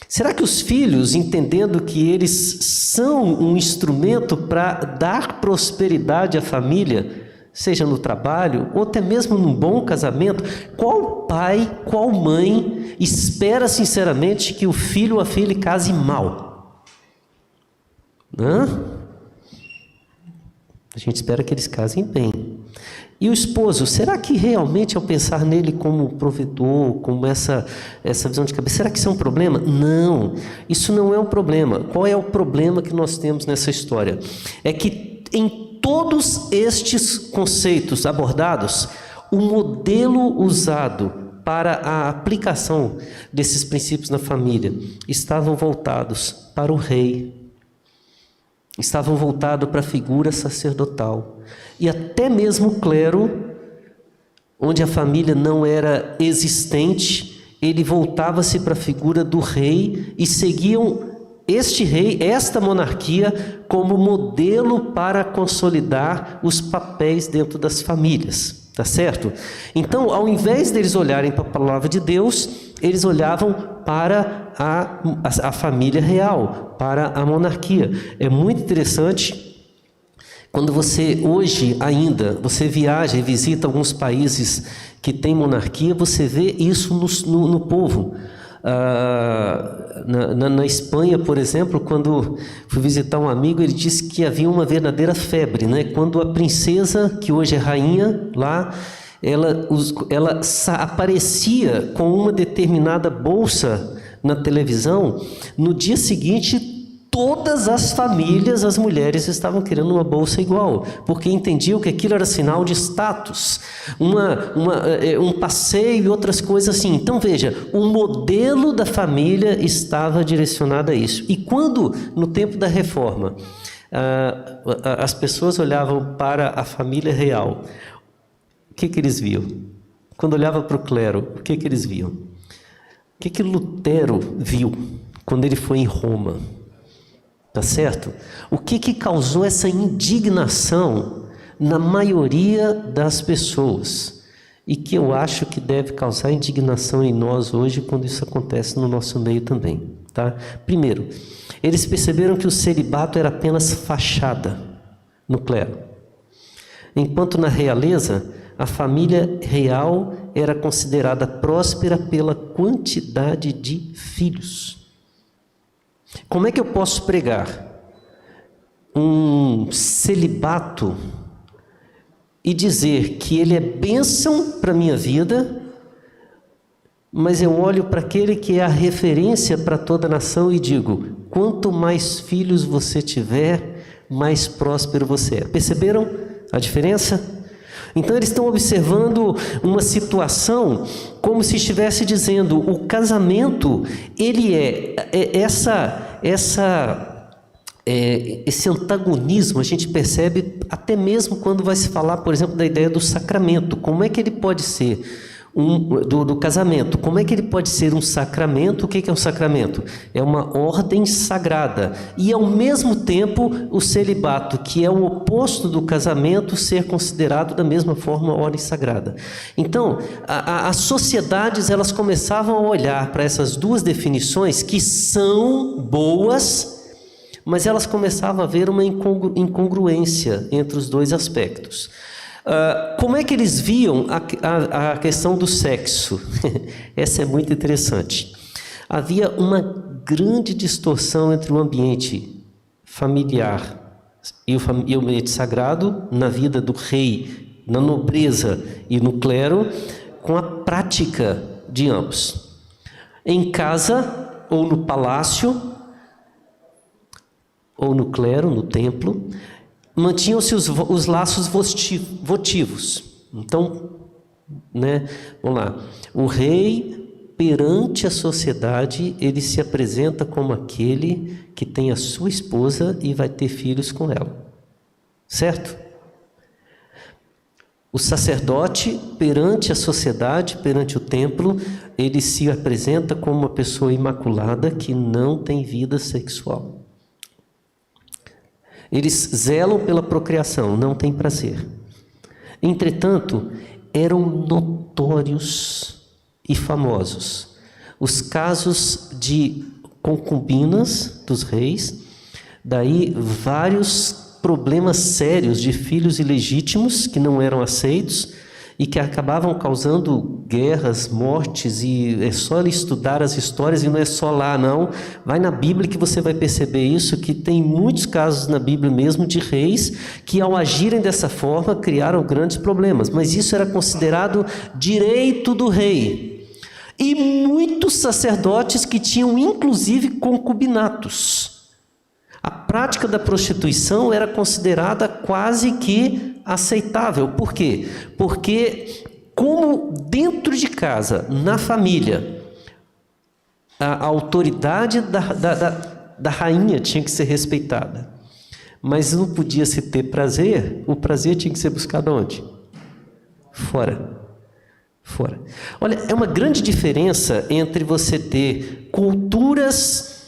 Será que os filhos, entendendo que eles são um instrumento para dar prosperidade à família, seja no trabalho ou até mesmo num bom casamento, qual pai, qual mãe espera sinceramente que o filho ou a filha case mal? A gente espera que eles casem bem. E o esposo, será que realmente ao pensar nele como provedor, como essa visão de cabeça, será que isso é um problema? Não, isso não é um problema. Qual é o problema que nós temos nessa história? É que em todos estes conceitos abordados, o modelo usado para a aplicação desses princípios na família estavam voltados para o rei, estavam voltados para a figura sacerdotal. E até mesmo o clero, onde a família não era existente, ele voltava-se para a figura do rei e seguiam este rei, esta monarquia, como modelo para consolidar os papéis dentro das famílias. Tá certo? Então, ao invés deles olharem para a palavra de Deus, eles olhavam para a família real, para a monarquia. É muito interessante quando você, hoje ainda, você viaja e visita alguns países que têm monarquia, você vê isso no povo. Na Espanha, por exemplo, quando fui visitar um amigo, ele disse que havia uma verdadeira febre, né? Quando a princesa, que hoje é rainha lá, ela aparecia com uma determinada bolsa na televisão, no dia seguinte todas as famílias, as mulheres estavam querendo uma bolsa igual, porque entendiam que aquilo era sinal de status, um passeio e outras coisas assim. Então veja, o modelo da família estava direcionado a isso. E quando, no tempo da reforma, as pessoas olhavam para a família real, o que eles viam? Quando olhavam para o clero, o que eles viam? O que Lutero viu quando ele foi em Roma? Tá certo? O que causou essa indignação na maioria das pessoas? E que eu acho que deve causar indignação em nós hoje quando isso acontece no nosso meio também. Tá? Primeiro, eles perceberam que o celibato era apenas fachada no clero. Enquanto na realeza, a família real era considerada próspera pela quantidade de filhos. Como é que eu posso pregar um celibato e dizer que ele é bênção para a minha vida, mas eu olho para aquele que é a referência para toda a nação e digo: quanto mais filhos você tiver, mais próspero você é. Perceberam a diferença? Então eles estão observando uma situação como se estivesse dizendo, o casamento, ele esse antagonismo a gente percebe até mesmo quando vai se falar, por exemplo, da ideia do sacramento. Como é que ele pode ser do casamento? Como é que ele pode ser um sacramento? O que é um sacramento? É uma ordem sagrada. E ao mesmo tempo o celibato, que é o oposto do casamento, ser considerado da mesma forma ordem sagrada. Então, as sociedades elas começavam a olhar para essas duas definições que são boas, mas elas começavam a ver uma incongruência entre os dois aspectos. Como é que eles viam a questão do sexo? Essa é muito interessante. Havia uma grande distorção entre o ambiente familiar e o ambiente sagrado na vida do rei, na nobreza e no clero, com a prática de ambos. Em casa ou no palácio, ou no clero, no templo, mantinham-se os laços votivos. Então, vamos lá. O rei, perante a sociedade, ele se apresenta como aquele que tem a sua esposa e vai ter filhos com ela. Certo? O sacerdote, perante a sociedade, perante o templo, ele se apresenta como uma pessoa imaculada que não tem vida sexual. Eles zelam pela procriação, não têm prazer. Entretanto, eram notórios e famosos os casos de concubinas dos reis, daí vários problemas sérios de filhos ilegítimos que não eram aceitos e que acabavam causando guerras, mortes, e é só estudar as histórias, e não é só lá não, vai na Bíblia que você vai perceber isso, que tem muitos casos na Bíblia mesmo de reis que ao agirem dessa forma criaram grandes problemas, mas isso era considerado direito do rei. E muitos sacerdotes que tinham inclusive concubinatos. A prática da prostituição era considerada quase que aceitável. Por quê? Porque como dentro de casa, na família, a autoridade da rainha tinha que ser respeitada, mas não podia se ter prazer, o prazer tinha que ser buscado onde? Fora. Olha, é uma grande diferença entre você ter culturas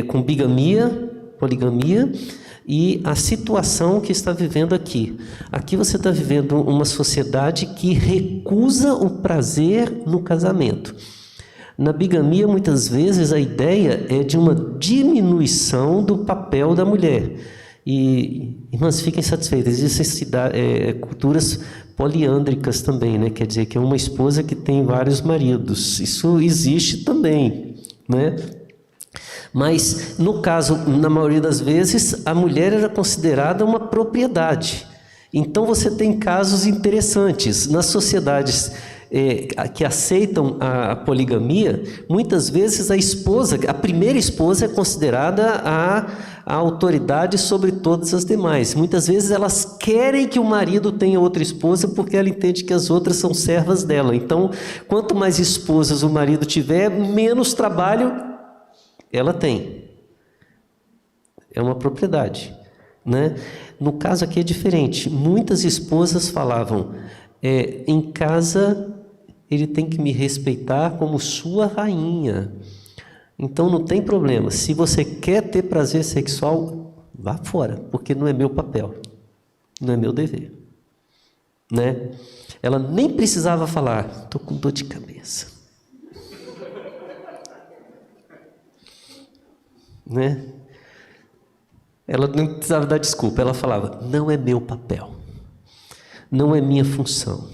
com poligamia, e a situação que está vivendo aqui. Aqui você está vivendo uma sociedade que recusa o prazer no casamento. Na bigamia, muitas vezes, a ideia é de uma diminuição do papel da mulher. E, irmãs, fiquem satisfeitas, existem culturas poliândricas também, né? Quer dizer, que é uma esposa que tem vários maridos. Isso existe também, né? Mas, no caso, na maioria das vezes, a mulher era considerada uma propriedade. Então, você tem casos interessantes. Nas sociedades que aceitam a poligamia, muitas vezes a primeira esposa é considerada a autoridade sobre todas as demais. Muitas vezes elas querem que o marido tenha outra esposa porque ela entende que as outras são servas dela. Então, quanto mais esposas o marido tiver, menos trabalho ela tem. É uma propriedade, né? No caso aqui é diferente. Muitas esposas falavam, em casa ele tem que me respeitar como sua rainha. Então não tem problema. Se você quer ter prazer sexual, vá fora, porque não é meu papel, não é meu dever, né? Ela nem precisava falar, estou com dor de cabeça. Né? Ela não precisava dar desculpa, ela falava, não é meu papel, não é minha função.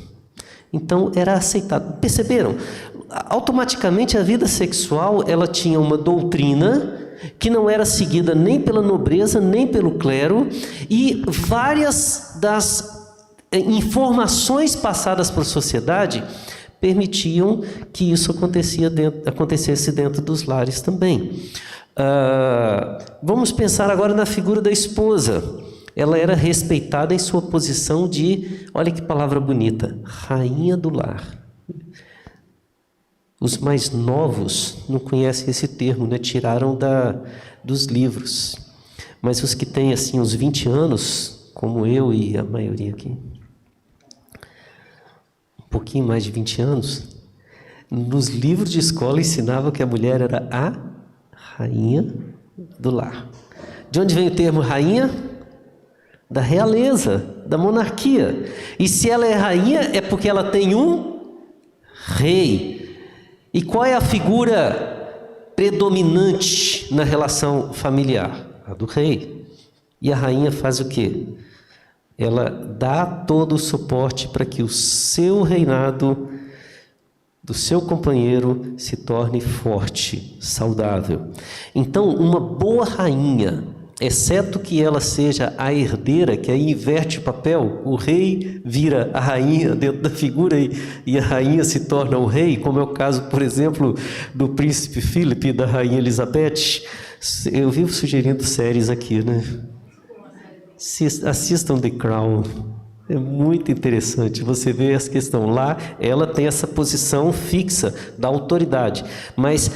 Então era aceitado. Perceberam? Automaticamente a vida sexual ela tinha uma doutrina que não era seguida nem pela nobreza, nem pelo clero, e várias das informações passadas para a sociedade permitiam que isso acontecesse dentro dos lares também. Vamos pensar agora na figura da esposa. ela era respeitada em sua posição de, olha que palavra bonita, rainha do lar. Os mais novos não conhecem esse termo, né? Tiraram dos livros. Mas os que têm assim uns 20 anos, como eu e a maioria aqui, um pouquinho mais de 20 anos, nos livros de escola ensinava que a mulher era a rainha do lar. De onde vem o termo rainha? Da realeza, da monarquia. E se ela é rainha, é porque ela tem um rei. E qual é a figura predominante na relação familiar? A do rei. E a rainha faz o quê? Ela dá todo o suporte para que o seu reinado, do seu companheiro, se torne forte, saudável. Então, uma boa rainha, exceto que ela seja a herdeira, que aí inverte o papel, o rei vira a rainha dentro da figura e a rainha se torna o rei, como é o caso, por exemplo, do príncipe Philip e da rainha Elizabeth. Eu vivo sugerindo séries aqui, né? Assistam The Crown. É muito interessante, você vê essa questão. Lá, ela tem essa posição fixa da autoridade, mas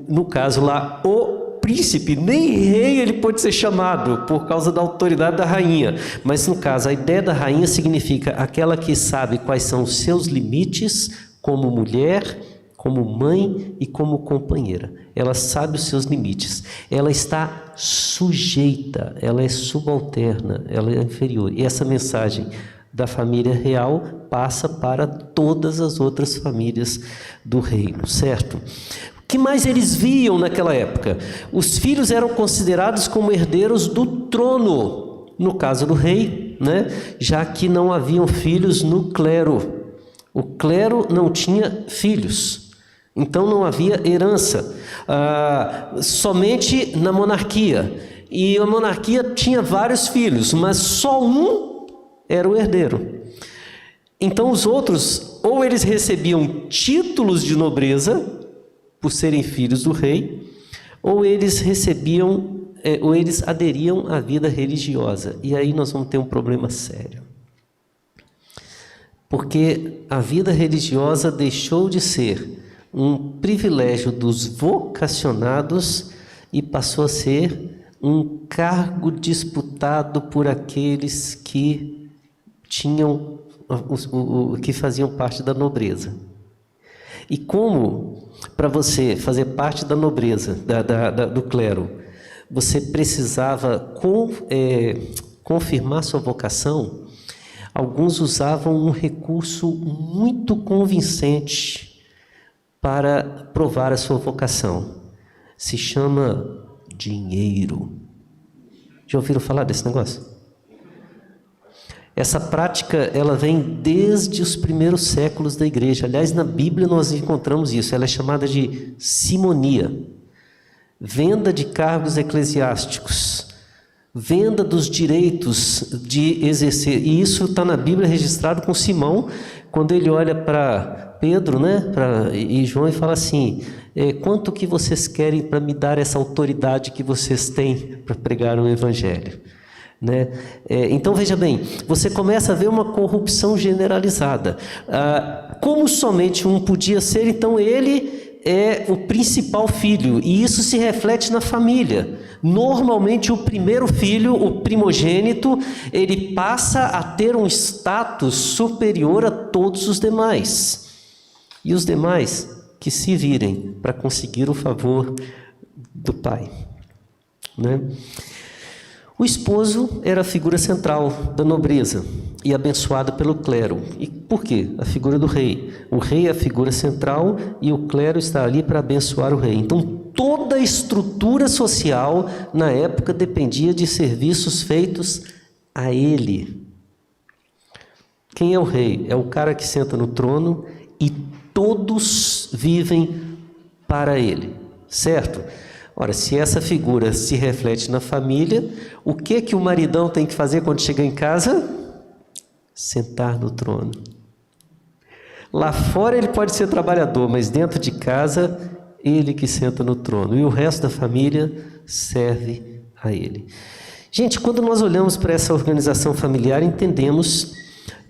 no caso lá, o príncipe, nem rei ele pode ser chamado por causa da autoridade da rainha. Mas no caso, a ideia da rainha significa aquela que sabe quais são os seus limites como mulher, como mãe e como companheira. Ela sabe os seus limites. Ela está sujeita, ela é subalterna, ela é inferior. E essa mensagem da família real passa para todas as outras famílias do reino, certo? O que mais eles viam naquela época? Os filhos eram considerados como herdeiros do trono, no caso do rei, né? Já que não haviam filhos no clero. O clero não tinha filhos, então não havia herança, somente na monarquia. E a monarquia tinha vários filhos, mas só um era o herdeiro. Então os outros, ou eles recebiam títulos de nobreza, por serem filhos do rei, ou eles aderiam à vida religiosa. E aí nós vamos ter um problema sério. Porque a vida religiosa deixou de ser um privilégio dos vocacionados e passou a ser um cargo disputado por aqueles que que faziam parte da nobreza. E como para você fazer parte da nobreza, do clero, você precisava confirmar sua vocação, alguns usavam um recurso muito convincente para provar a sua vocação. Se chama dinheiro. Já ouviram falar desse negócio? Essa prática, ela vem desde os primeiros séculos da igreja. Aliás, na Bíblia nós encontramos isso. Ela é chamada de simonia. Venda de cargos eclesiásticos. Venda dos direitos de exercer. E isso está na Bíblia registrado com Simão, quando ele olha para Pedro, né, e João e fala assim, quanto que vocês querem para me dar essa autoridade que vocês têm para pregar o evangelho? Né? Então veja bem, você começa a ver uma corrupção generalizada. Como somente um podia ser, então ele é o principal filho, e isso se reflete na família. Normalmente o primeiro filho, o primogênito, ele passa a ter um status superior a todos os demais, e os demais que se virem para conseguir o favor do pai, né? O esposo era a figura central da nobreza e abençoado pelo clero. E por quê? A figura do rei. O rei é a figura central e o clero está ali para abençoar o rei. Então, toda a estrutura social na época dependia de serviços feitos a ele. Quem é o rei? É o cara que senta no trono e todos vivem para ele, certo? Ora, se essa figura se reflete na família, o que o maridão tem que fazer quando chega em casa? Sentar no trono. Lá fora ele pode ser trabalhador, mas dentro de casa, ele que senta no trono. E o resto da família serve a ele. Gente, quando nós olhamos para essa organização familiar, entendemos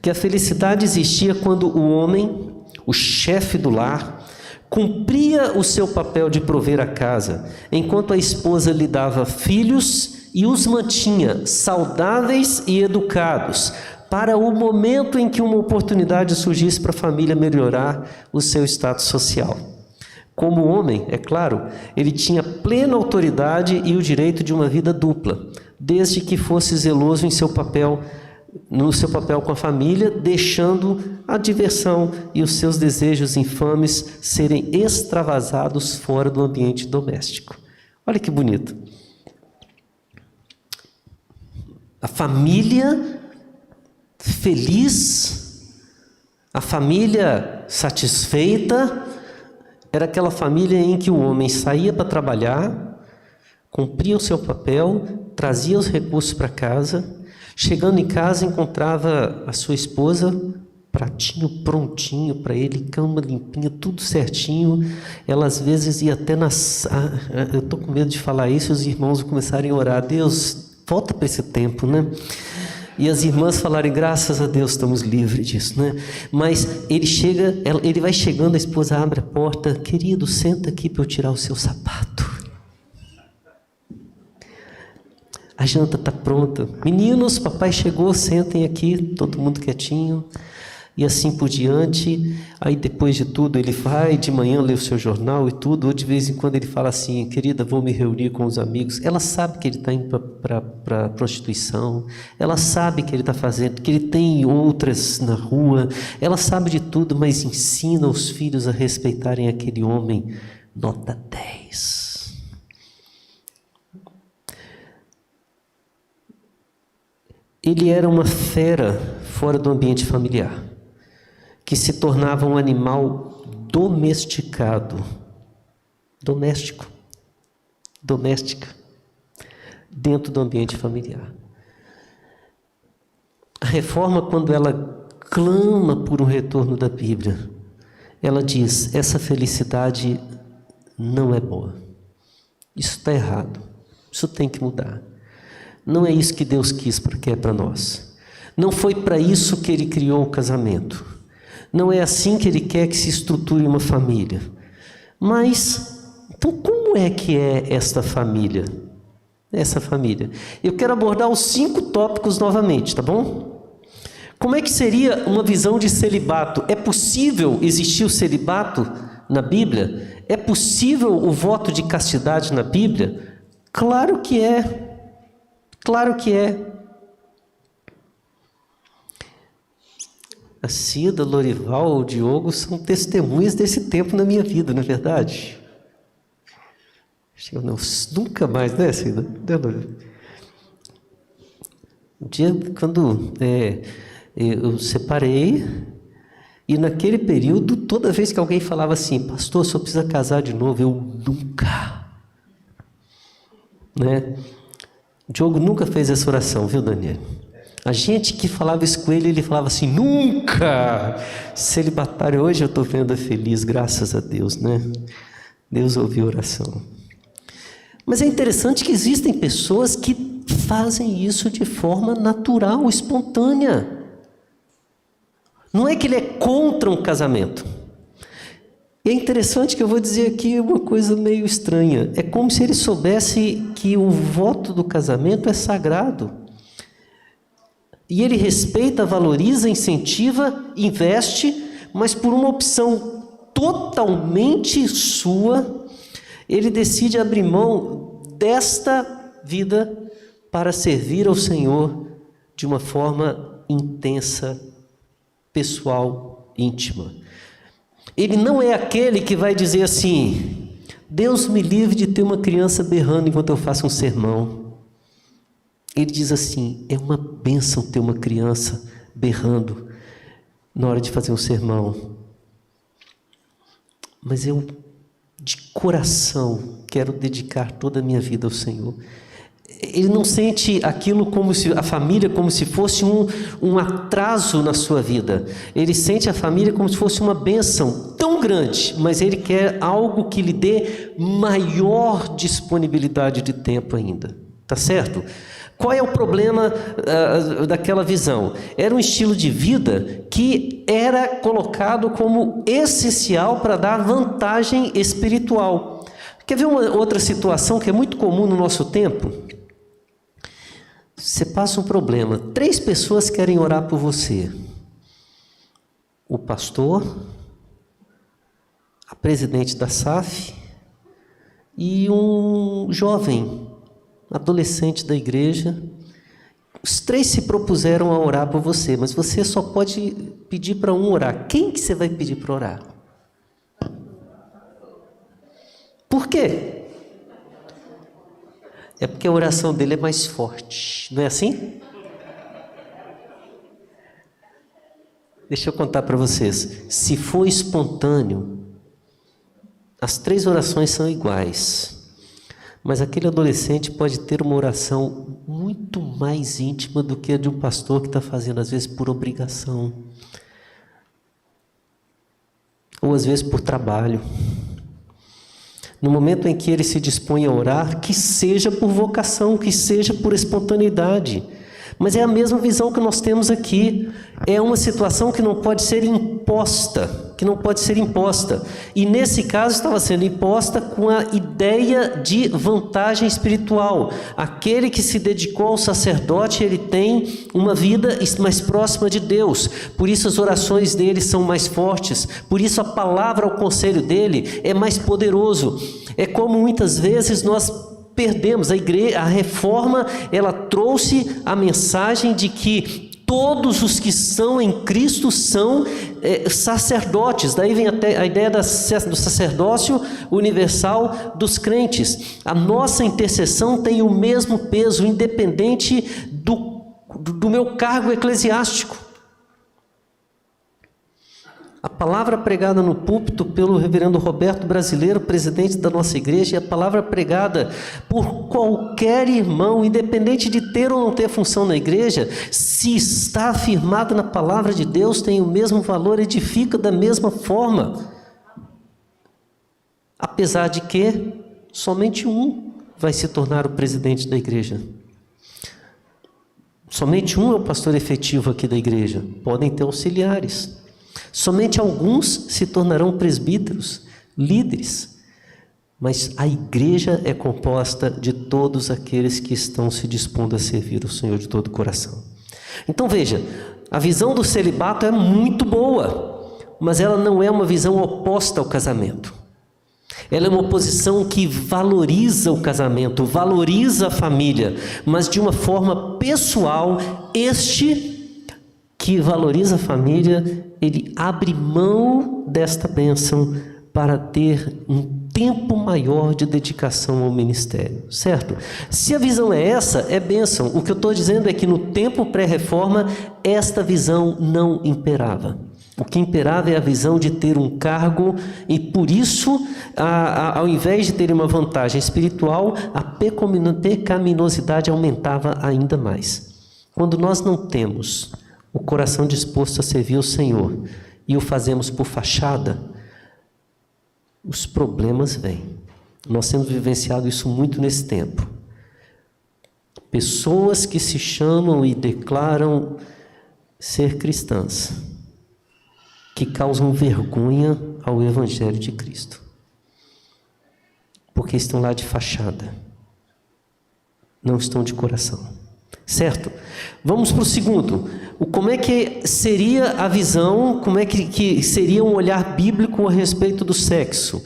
que a felicidade existia quando o homem, o chefe do lar, cumpria o seu papel de prover a casa, enquanto a esposa lhe dava filhos e os mantinha saudáveis e educados, para o momento em que uma oportunidade surgisse para a família melhorar o seu status social. Como homem, é claro, ele tinha plena autoridade e o direito de uma vida dupla, desde que fosse zeloso em seu papel, no seu papel com a família, deixando a diversão e os seus desejos infames serem extravasados fora do ambiente doméstico. Olha que bonito. A família feliz, a família satisfeita, era aquela família em que o homem saía para trabalhar, cumpria o seu papel, trazia os recursos para casa, chegando em casa encontrava a sua esposa, pratinho prontinho para ele, cama limpinha, tudo certinho. Ela às vezes ia até eu estou com medo de falar isso, os irmãos começarem a orar, Deus, volta para esse tempo, né? E as irmãs falarem, graças a Deus estamos livres disso, né? Mas ele vai chegando, a esposa abre a porta, querido, senta aqui para eu tirar o seu sapato. A janta está pronta. Meninos, papai chegou, sentem aqui, todo mundo quietinho. E assim por diante. Aí depois de tudo ele vai, de manhã lê o seu jornal e tudo. Ou de vez em quando ele fala assim, querida, vou me reunir com os amigos. Ela sabe que ele está indo para prostituição. Ela sabe que ele está fazendo, que ele tem outras na rua. Ela sabe de tudo, mas ensina os filhos a respeitarem aquele homem. Nota 10. Ele era uma fera fora do ambiente familiar, que se tornava um animal domesticado, doméstica, dentro do ambiente familiar. A reforma, quando ela clama por um retorno da Bíblia, ela diz, essa felicidade não é boa, isso está errado, isso tem que mudar. Não é isso que Deus quis que é para nós. Não foi para isso que Ele criou o casamento. Não é assim que Ele quer que se estruture uma família. Mas, então como é que é esta família? Essa família. Eu quero abordar os 5 tópicos novamente, tá bom? Como é que seria uma visão de celibato? É possível existir o celibato na Bíblia? É possível o voto de castidade na Bíblia? Claro que é. Claro que é. A Cida, Lorival, o Diogo são testemunhas desse tempo na minha vida, não é verdade? Não, nunca mais, né, Cida? Um dia, quando eu separei, e naquele período, toda vez que alguém falava assim, pastor, só precisa casar de novo, eu nunca. Né? O Diogo nunca fez essa oração, viu, Daniel? A gente que falava isso com ele falava assim, nunca! Celibatário, hoje eu estou vendo feliz, graças a Deus, né? Deus ouviu a oração. Mas é interessante que existem pessoas que fazem isso de forma natural, espontânea. Não é que ele é contra um casamento. E é interessante que eu vou dizer aqui uma coisa meio estranha. É como se ele soubesse que o voto do casamento é sagrado. E ele respeita, valoriza, incentiva, investe, mas por uma opção totalmente sua, ele decide abrir mão desta vida para servir ao Senhor de uma forma intensa, pessoal, íntima. Ele não é aquele que vai dizer assim, Deus me livre de ter uma criança berrando enquanto eu faço um sermão. Ele diz assim, é uma bênção ter uma criança berrando na hora de fazer um sermão. Mas eu, de coração, quero dedicar toda a minha vida ao Senhor. Ele não sente aquilo como se a família como se fosse um atraso na sua vida. Ele sente a família como se fosse uma bênção tão grande, mas ele quer algo que lhe dê maior disponibilidade de tempo ainda. Tá certo? Qual é o problema daquela visão? Era um estilo de vida que era colocado como essencial para dar vantagem espiritual. Quer ver uma outra situação que é muito comum no nosso tempo? Você passa um problema, 3 pessoas querem orar por você. O pastor, a presidente da SAF e um jovem, adolescente da igreja. Os 3 se propuseram a orar por você, mas você só pode pedir para um orar. Quem que você vai pedir para orar? Por quê? É porque a oração dele é mais forte, não é assim? Deixa eu contar para vocês. Se for espontâneo, as 3 orações são iguais. Mas aquele adolescente pode ter uma oração muito mais íntima do que a de um pastor que está fazendo, às vezes, por obrigação. Ou, às vezes, por trabalho. No momento em que ele se dispõe a orar, que seja por vocação, que seja por espontaneidade. Mas é a mesma visão que nós temos aqui. É uma situação que não pode ser imposta. E nesse caso estava sendo imposta com a ideia de vantagem espiritual. Aquele que se dedicou ao sacerdote, ele tem uma vida mais próxima de Deus. Por isso as orações dele são mais fortes. Por isso a palavra, o conselho dele é mais poderoso. É como muitas vezes nós perdemos. A reforma, ela trouxe a mensagem de que todos os que são em Cristo são sacerdotes. Daí vem até a ideia do sacerdócio universal dos crentes. A nossa intercessão tem o mesmo peso, independente do meu cargo eclesiástico. A palavra pregada no púlpito pelo reverendo Roberto Brasileiro, presidente da nossa igreja, e a palavra pregada por qualquer irmão, independente de ter ou não ter função na igreja, se está afirmada na palavra de Deus, tem o mesmo valor, edifica da mesma forma. Apesar de que somente um vai se tornar o presidente da igreja. Somente um é o pastor efetivo aqui da igreja. Podem ter auxiliares. Somente alguns se tornarão presbíteros, líderes, mas a igreja é composta de todos aqueles que estão se dispondo a servir o Senhor de todo o coração. Então veja, a visão do celibato é muito boa, mas ela não é uma visão oposta ao casamento. Ela é uma posição que valoriza o casamento, valoriza a família, mas de uma forma pessoal. Este que valoriza a família, ele abre mão desta bênção para ter um tempo maior de dedicação ao ministério, certo? Se a visão é essa, é bênção. O que eu estou dizendo é que no tempo pré-reforma, esta visão não imperava. O que imperava é a visão de ter um cargo e, por isso, ao invés de ter uma vantagem espiritual, a pecaminosidade aumentava ainda mais. Quando nós não temos o coração disposto a servir o Senhor e o fazemos por fachada, os problemas vêm. Nós temos vivenciado isso muito nesse tempo. Pessoas que se chamam e declaram ser cristãs, que causam vergonha ao Evangelho de Cristo, porque estão lá de fachada, não estão de coração. Certo? Vamos para o segundo. Como é que seria a visão, como é que seria um olhar bíblico a respeito do sexo?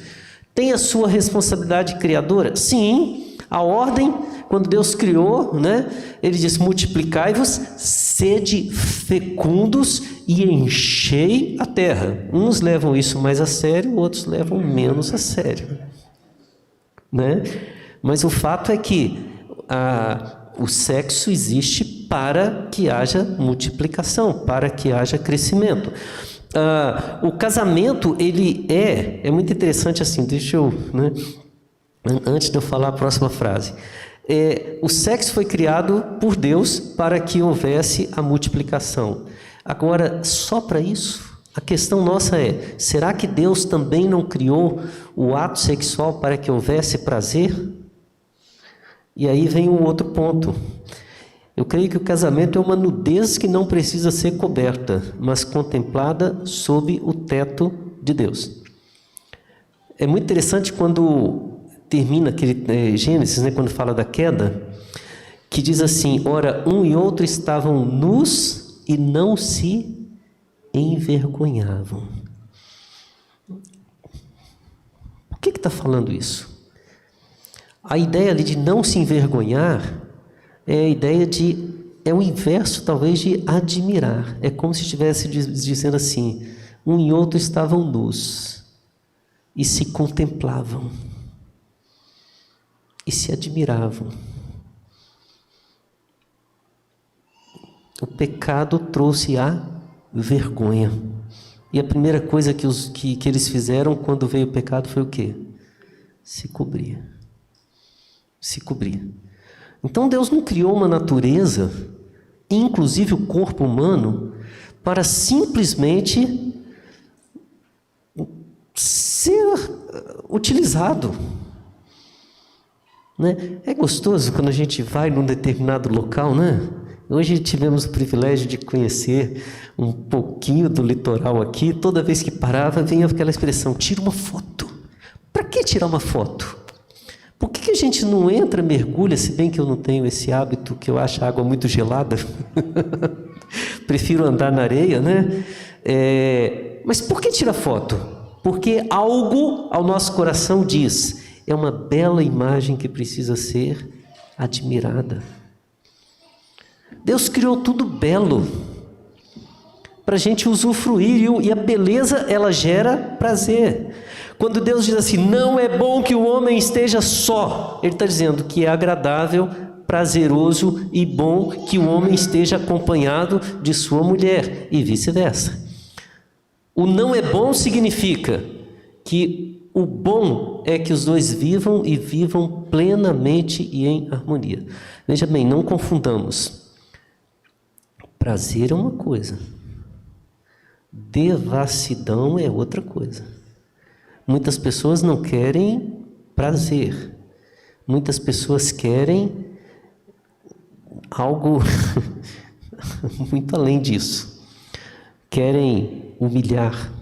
Tem a sua responsabilidade criadora? Sim, a ordem, quando Deus criou, né, ele diz: multiplicai-vos, sede fecundos e enchei a terra. Uns levam isso mais a sério, outros levam menos a sério, né? Mas o fato é que o sexo existe para que haja multiplicação, para que haja crescimento. O casamento, ele é muito interessante assim, deixa eu, né, antes de eu falar a próxima frase. O sexo foi criado por Deus para que houvesse a multiplicação. Agora, só para isso? A questão nossa é: será que Deus também não criou o ato sexual para que houvesse prazer? E aí vem um outro ponto. Eu creio que o casamento é uma nudez que não precisa ser coberta, mas contemplada sob o teto de Deus. É muito interessante quando termina aquele Gênesis, né, quando fala da queda, que diz assim: ora, um e outro estavam nus e não se envergonhavam. Por que está falando isso? A ideia ali de não se envergonhar é a ideia é o inverso talvez de admirar. É como se estivesse dizendo assim: um e outro estavam nus e se contemplavam e se admiravam. O pecado trouxe a vergonha. E a primeira coisa que eles fizeram quando veio o pecado foi o quê? Se cobrir. Se cobrir. Então Deus não criou uma natureza, inclusive o corpo humano, para simplesmente ser utilizado. Né? É gostoso quando a gente vai num determinado local, né? Hoje tivemos o privilégio de conhecer um pouquinho do litoral aqui. Toda vez que parava, vinha aquela expressão: tira uma foto. Para que tirar uma foto? Por que a gente não entra, mergulha, se bem que eu não tenho esse hábito, que eu acho a água muito gelada? Prefiro andar na areia, né? Mas por que tira foto? Porque algo ao nosso coração diz: é uma bela imagem que precisa ser admirada. Deus criou tudo belo para a gente usufruir, e a beleza, ela gera prazer. Quando Deus diz assim: não é bom que o homem esteja só, Ele está dizendo que é agradável, prazeroso e bom que o homem esteja acompanhado de sua mulher, e vice-versa. O não é bom significa que o bom é que os dois vivam, e vivam plenamente e em harmonia. Veja bem, não confundamos. Prazer é uma coisa, devassidão é outra coisa. Muitas pessoas não querem prazer, muitas pessoas querem algo muito além disso. Querem humilhar,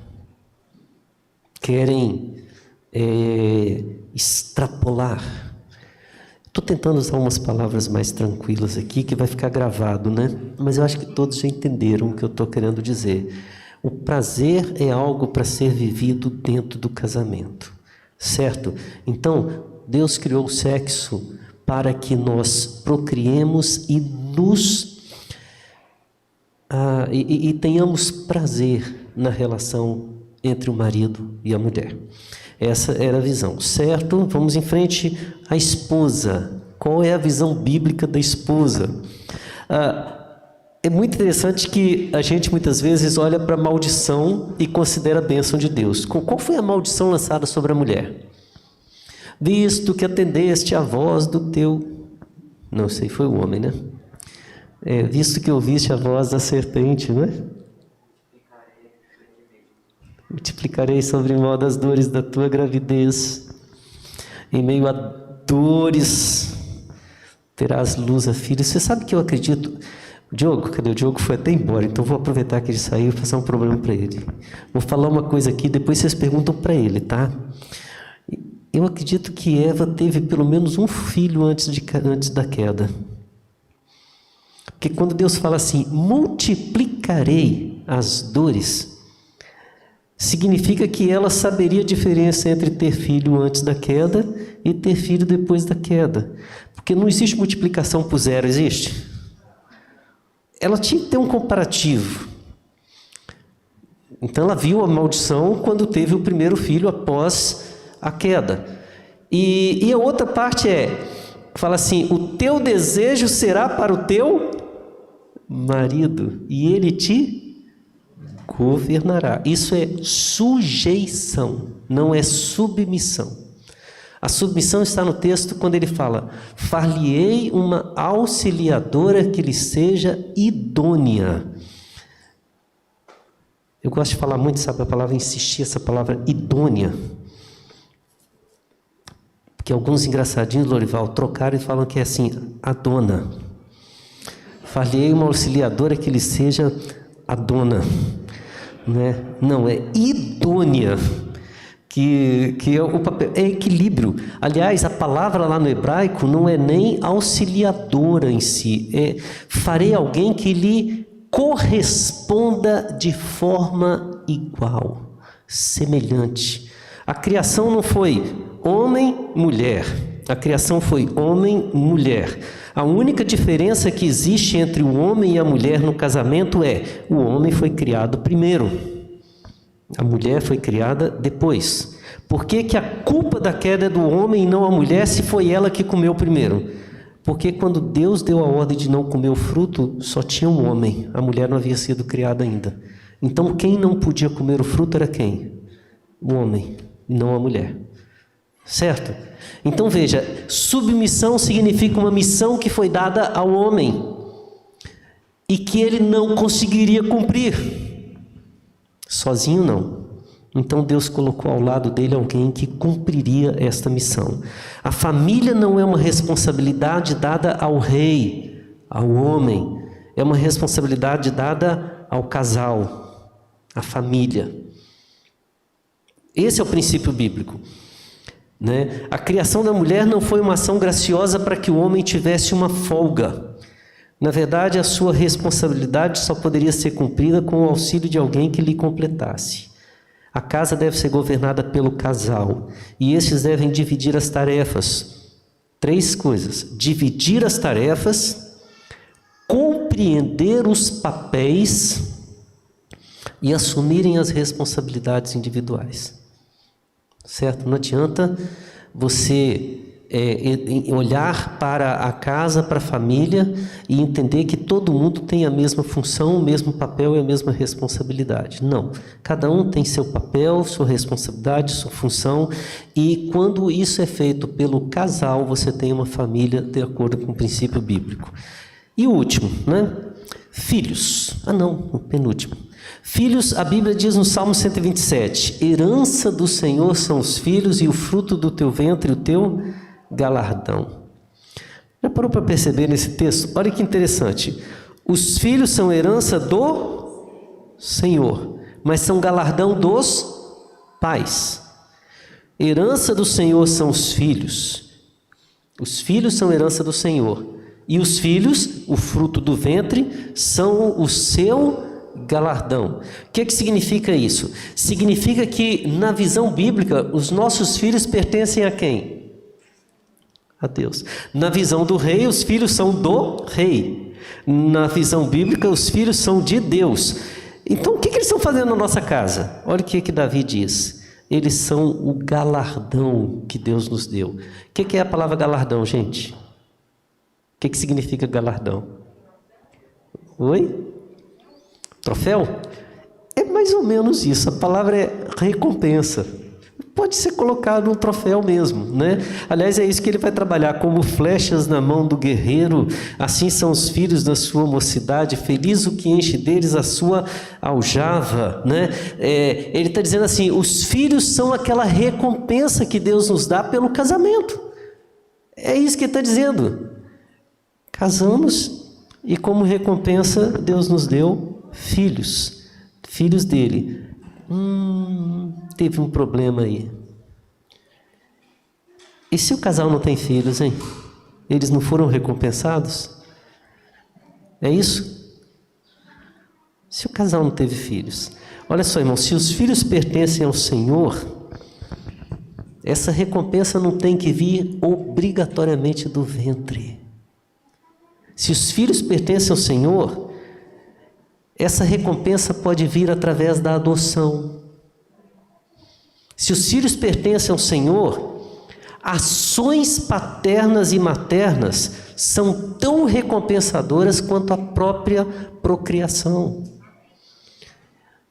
querem extrapolar. Estou tentando usar umas palavras mais tranquilas aqui, que vai ficar gravado, né? Mas eu acho que todos já entenderam o que eu estou querendo dizer. O prazer é algo para ser vivido dentro do casamento, certo? Então, Deus criou o sexo para que nós procriemos e e tenhamos prazer na relação entre o marido e a mulher. Essa era a visão, certo? Vamos em frente. A esposa. Qual é a visão bíblica da esposa? É muito interessante que a gente muitas vezes olha para a maldição e considera a bênção de Deus. Qual foi a maldição lançada sobre a mulher? Visto que atendeste à voz do teu... Não sei, foi o homem, né? Visto que ouviste a voz da serpente, não é? Multiplicarei sobre modo as dores da tua gravidez. Em meio a dores, terás luz a filho. Você sabe que eu acredito... Diogo, cadê o Diogo? Foi até embora, então vou aproveitar que ele saiu e passar um problema para ele. Vou falar uma coisa aqui, depois vocês perguntam para ele, tá? Eu acredito que Eva teve pelo menos um filho antes da queda. Porque quando Deus fala assim, multiplicarei as dores, significa que ela saberia a diferença entre ter filho antes da queda e ter filho depois da queda. Porque não existe multiplicação por zero, existe? Ela tinha que ter um comparativo. Então ela viu a maldição quando teve o primeiro filho após a queda. E a outra parte fala assim, o teu desejo será para o teu marido e ele te governará. Isso é sujeição, não é submissão. A submissão está no texto quando ele fala, far-lhe-ei uma auxiliadora que lhe seja idônea. Eu gosto de falar muito, sabe, a palavra, insistir, essa palavra idônea. Porque alguns engraçadinhos, Lorival, trocaram e falam que é assim, a dona. Falei uma auxiliadora que lhe seja a dona, né? Não, é idônea, que é o papel, é equilíbrio. Aliás, a palavra lá no hebraico não é nem auxiliadora em si, farei alguém que lhe corresponda de forma igual, semelhante. A criação não foi homem, mulher. A criação foi homem, mulher. A única diferença que existe entre o homem e a mulher no casamento é: o homem foi criado primeiro, a mulher foi criada depois. Por que que a culpa da queda é do homem e não a mulher, se foi ela que comeu primeiro? Porque quando Deus deu a ordem de não comer o fruto, só tinha um homem, a mulher não havia sido criada ainda. Então quem não podia comer o fruto era quem? O homem, não a mulher. Certo? Então veja, submissão significa uma missão que foi dada ao homem e que ele não conseguiria cumprir. Sozinho não. Então Deus colocou ao lado dele alguém que cumpriria esta missão. A família não é uma responsabilidade dada ao rei, ao homem. É uma responsabilidade dada ao casal, à família. Esse é o princípio bíblico. Né? A criação da mulher não foi uma ação graciosa para que o homem tivesse uma folga. Na verdade, a sua responsabilidade só poderia ser cumprida com o auxílio de alguém que lhe completasse. A casa deve ser governada pelo casal, e estes devem dividir as tarefas. 3 coisas: dividir as tarefas, compreender os papéis e assumirem as responsabilidades individuais. Certo? Não adianta você olhar para a casa, para a família e entender que todo mundo tem a mesma função, o mesmo papel e a mesma responsabilidade. Não. Cada um tem seu papel, sua responsabilidade, sua função, e quando isso é feito pelo casal, você tem uma família de acordo com o princípio bíblico. E o último, né? Filhos. O penúltimo. Filhos, a Bíblia diz no Salmo 127, herança do Senhor são os filhos e o fruto do teu ventre, o teu galardão. Já parou para perceber nesse texto? Olha que interessante. Os filhos são herança do Senhor, mas são galardão dos pais. Herança do Senhor são os filhos. Os filhos são herança do Senhor. E os filhos, o fruto do ventre, são o seu galardão. O que significa isso? Significa que, na visão bíblica, os nossos filhos pertencem a quem? A Deus. Na visão do rei, os filhos são do rei. Na visão bíblica, os filhos são de Deus. Então, o que eles estão fazendo na nossa casa? Olha o que Davi diz. Eles são o galardão que Deus nos deu. O que é a palavra galardão, gente? O que significa galardão? Oi? Troféu? É mais ou menos isso. A palavra é recompensa. Pode ser colocado no troféu mesmo, né? Aliás, é isso que ele vai trabalhar. Como flechas na mão do guerreiro, assim são os filhos da sua mocidade. Feliz o que enche deles a sua aljava, né? Ele está dizendo assim, os filhos são aquela recompensa que Deus nos dá pelo casamento. É isso que ele está dizendo. Casamos e como recompensa Deus nos deu filhos, filhos dele. Teve um problema aí. E se o casal não tem filhos, hein? Eles não foram recompensados? É isso? Se o casal não teve filhos. Olha só, irmão, se os filhos pertencem ao Senhor, essa recompensa não tem que vir obrigatoriamente do ventre. Se os filhos pertencem ao Senhor, essa recompensa pode vir através da adoção. Se os filhos pertencem ao Senhor, ações paternas e maternas são tão recompensadoras quanto a própria procriação.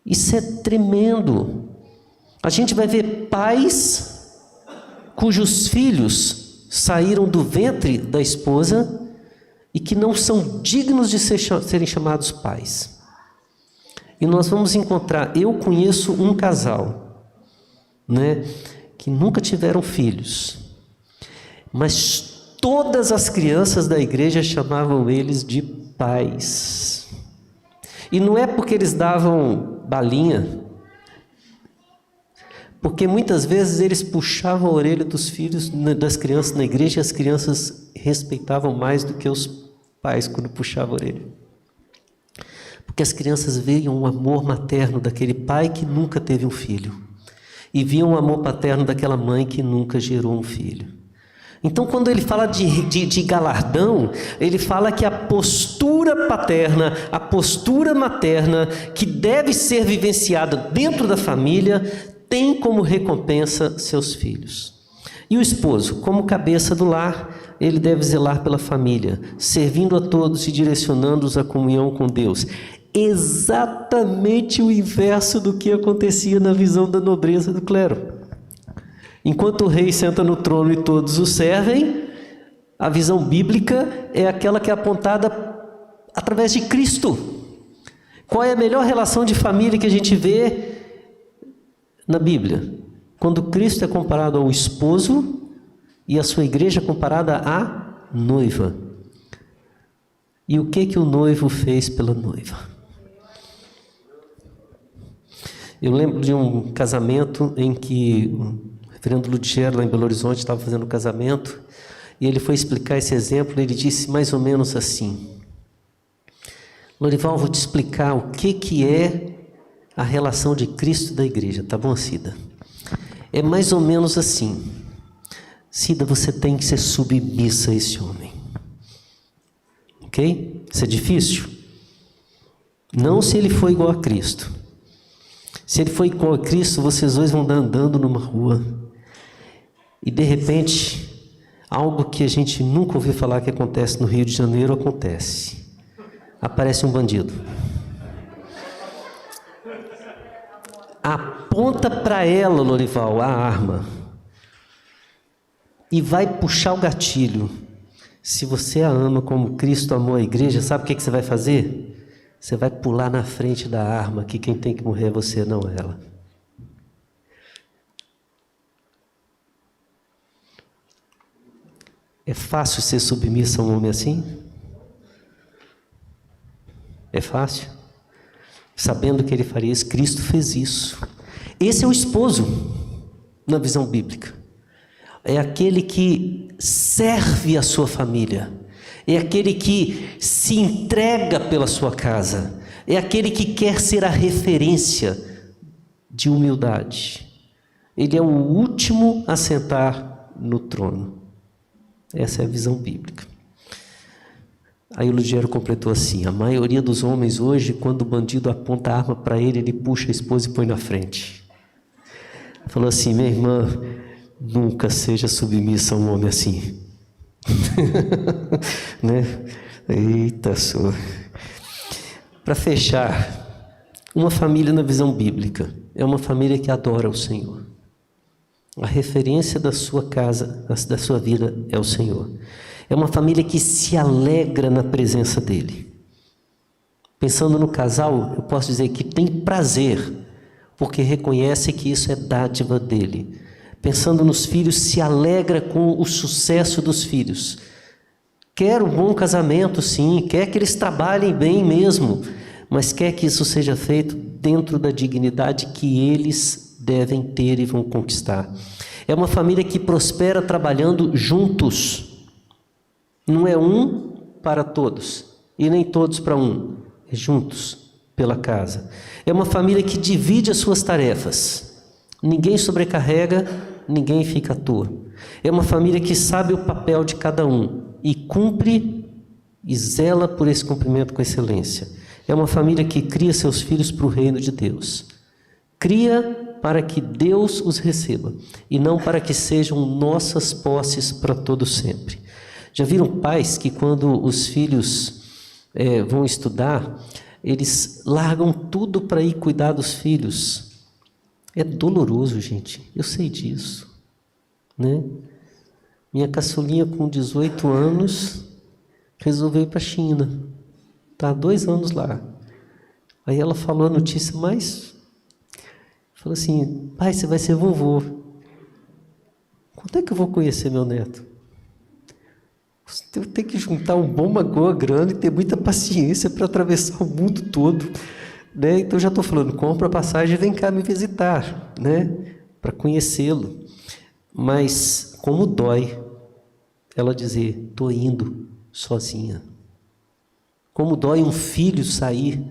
Isso é tremendo. A gente vai ver pais cujos filhos saíram do ventre da esposa e que não são dignos de serem chamados pais. E nós vamos encontrar, eu conheço um casal, né, que nunca tiveram filhos, mas todas as crianças da igreja chamavam eles de pais. E não é porque eles davam balinha, porque muitas vezes eles puxavam a orelha dos filhos, das crianças na igreja, e as crianças respeitavam mais do que os pais quando puxavam a orelha. Porque as crianças veem o amor materno daquele pai que nunca teve um filho, e viam o amor paterno daquela mãe que nunca gerou um filho. Então, quando ele fala de galardão, ele fala que a postura paterna, a postura materna, que deve ser vivenciada dentro da família, tem como recompensa seus filhos. E o esposo, como cabeça do lar, ele deve zelar pela família, servindo a todos e direcionando-os à comunhão com Deus. Exatamente o inverso do que acontecia na visão da nobreza do clero. Enquanto o rei senta no trono e todos o servem, a visão bíblica é aquela que é apontada através de Cristo. Qual é a melhor relação de família que a gente vê na Bíblia? Quando Cristo é comparado ao esposo e a sua igreja é comparada à noiva. E o que o noivo fez pela noiva? Eu lembro de um casamento em que o reverendo Ludiero, lá em Belo Horizonte, estava fazendo um casamento, e ele foi explicar esse exemplo, ele disse mais ou menos assim: Lorival, vou te explicar o que é a relação de Cristo e da igreja, tá bom, Cida? É mais ou menos assim: Cida, você tem que ser submissa a esse homem. Ok? Isso é difícil? Não se ele for igual a Cristo. Se ele for igual a Cristo, vocês dois vão andar andando numa rua, e de repente, algo que a gente nunca ouviu falar que acontece no Rio de Janeiro, acontece. Aparece um bandido. Aponta para ela, Lorival, a arma, e vai puxar o gatilho. Se você a ama como Cristo amou a igreja, sabe o que você vai fazer? Você vai pular na frente da arma, que quem tem que morrer é você, não ela. É fácil ser submissa a um homem assim? É fácil? Sabendo que ele faria isso, Cristo fez isso. Esse é o esposo, na visão bíblica. É aquele que serve a sua família. É aquele que se entrega pela sua casa. É aquele que quer ser a referência de humildade. Ele é o último a sentar no trono. Essa é a visão bíblica. Aí o Ludiero completou assim: a maioria dos homens hoje, quando o bandido aponta a arma para ele, ele puxa a esposa e põe na frente. Falou assim: minha irmã, nunca seja submissa a um homem assim. Né? Eita, só. Para fechar, uma família na visão bíblica é uma família que adora o Senhor. A referência da sua casa, da sua vida, é o Senhor. É uma família que se alegra na presença dEle. Pensando no casal, eu posso dizer que tem prazer, porque reconhece que isso é dádiva dEle. Pensando nos filhos, se alegra com o sucesso dos filhos. Quer um bom casamento, sim, quer que eles trabalhem bem mesmo, mas quer que isso seja feito dentro da dignidade que eles devem ter e vão conquistar. É uma família que prospera trabalhando juntos. Não é um para todos, e nem todos para um. É juntos pela casa. É uma família que divide as suas tarefas. Ninguém sobrecarrega, ninguém fica à toa. É uma família que sabe o papel de cada um e cumpre e zela por esse cumprimento com excelência. É uma família que cria seus filhos para o reino de Deus. Cria para que Deus os receba e não para que sejam nossas posses para todo sempre. Já viram pais que quando os filhos vão estudar, eles largam tudo para ir cuidar dos filhos? É doloroso, gente, eu sei disso, né? Minha caçulinha com 18 anos resolveu ir para a China, está há 2 anos lá. Aí ela falou a notícia falou assim: pai, você vai ser vovô. Quando é que eu vou conhecer meu neto? Você tem que juntar uma boa grana e ter muita paciência para atravessar o mundo todo, né? Então, já estou falando, compra a passagem e vem cá me visitar, né? Para conhecê-lo. Mas como dói ela dizer, estou indo sozinha. Como dói um filho sair,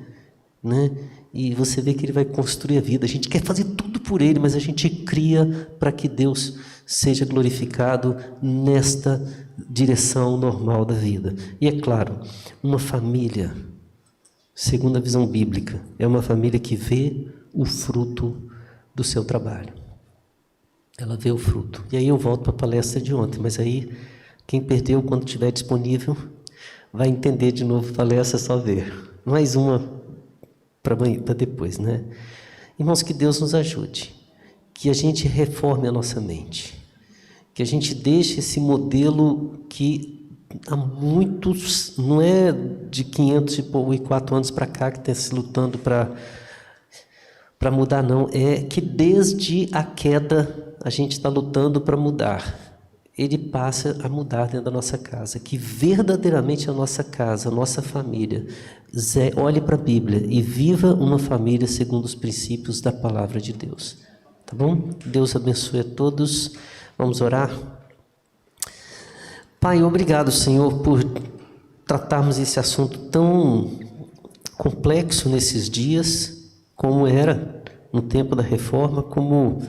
né? E você vê que ele vai construir a vida. A gente quer fazer tudo por ele, mas a gente cria para que Deus seja glorificado nesta direção normal da vida. E é claro, uma família, segundo a visão bíblica, é uma família que vê o fruto do seu trabalho. Ela vê o fruto. E aí eu volto para a palestra de ontem, mas aí quem perdeu, quando estiver disponível, vai entender de novo a palestra, é só ver. Mais uma para depois, né? Irmãos, que Deus nos ajude, que a gente reforme a nossa mente, que a gente deixe esse modelo que há muitos, não é de 504 anos para cá que está se lutando para mudar, não. É que desde a queda a gente está lutando para mudar. Ele passa a mudar dentro da nossa casa, que verdadeiramente a nossa casa, a nossa família, olhe para a Bíblia e viva uma família segundo os princípios da palavra de Deus. Tá bom? Deus abençoe a todos. Vamos orar? Pai, obrigado, Senhor, por tratarmos esse assunto tão complexo nesses dias, como era no tempo da Reforma, como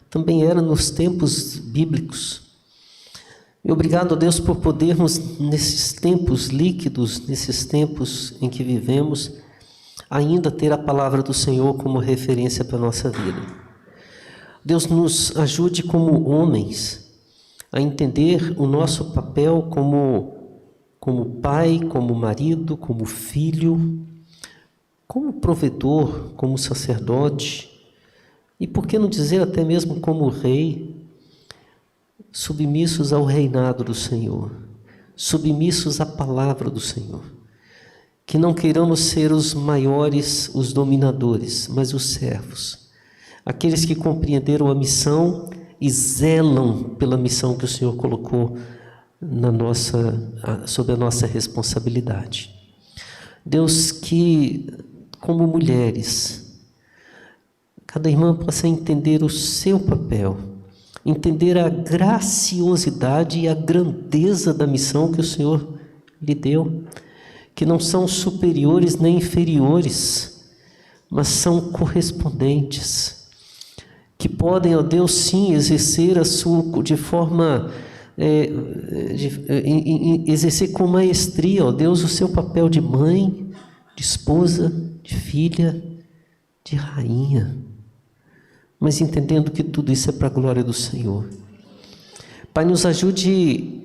também era nos tempos bíblicos. E obrigado, Deus, por podermos, nesses tempos líquidos, nesses tempos em que vivemos, ainda ter a palavra do Senhor como referência para a nossa vida. Deus, nos ajude como homens a entender o nosso papel como pai, como marido, como filho, como provedor, como sacerdote, e por que não dizer até mesmo como rei, submissos ao reinado do Senhor, submissos à palavra do Senhor. Que não queiramos ser os maiores, os dominadores, mas os servos, aqueles que compreenderam a missão e zelam pela missão que o Senhor colocou sob a nossa responsabilidade. Deus, que como mulheres, cada irmã possa entender o seu papel, entender a graciosidade e a grandeza da missão que o Senhor lhe deu, que não são superiores nem inferiores, mas são correspondentes, que podem, ó Deus, sim, exercer a sua de forma, exercer com maestria, ó Deus, o seu papel de mãe, de esposa, de filha, de rainha, mas entendendo que tudo isso é para a glória do Senhor. Pai, nos ajude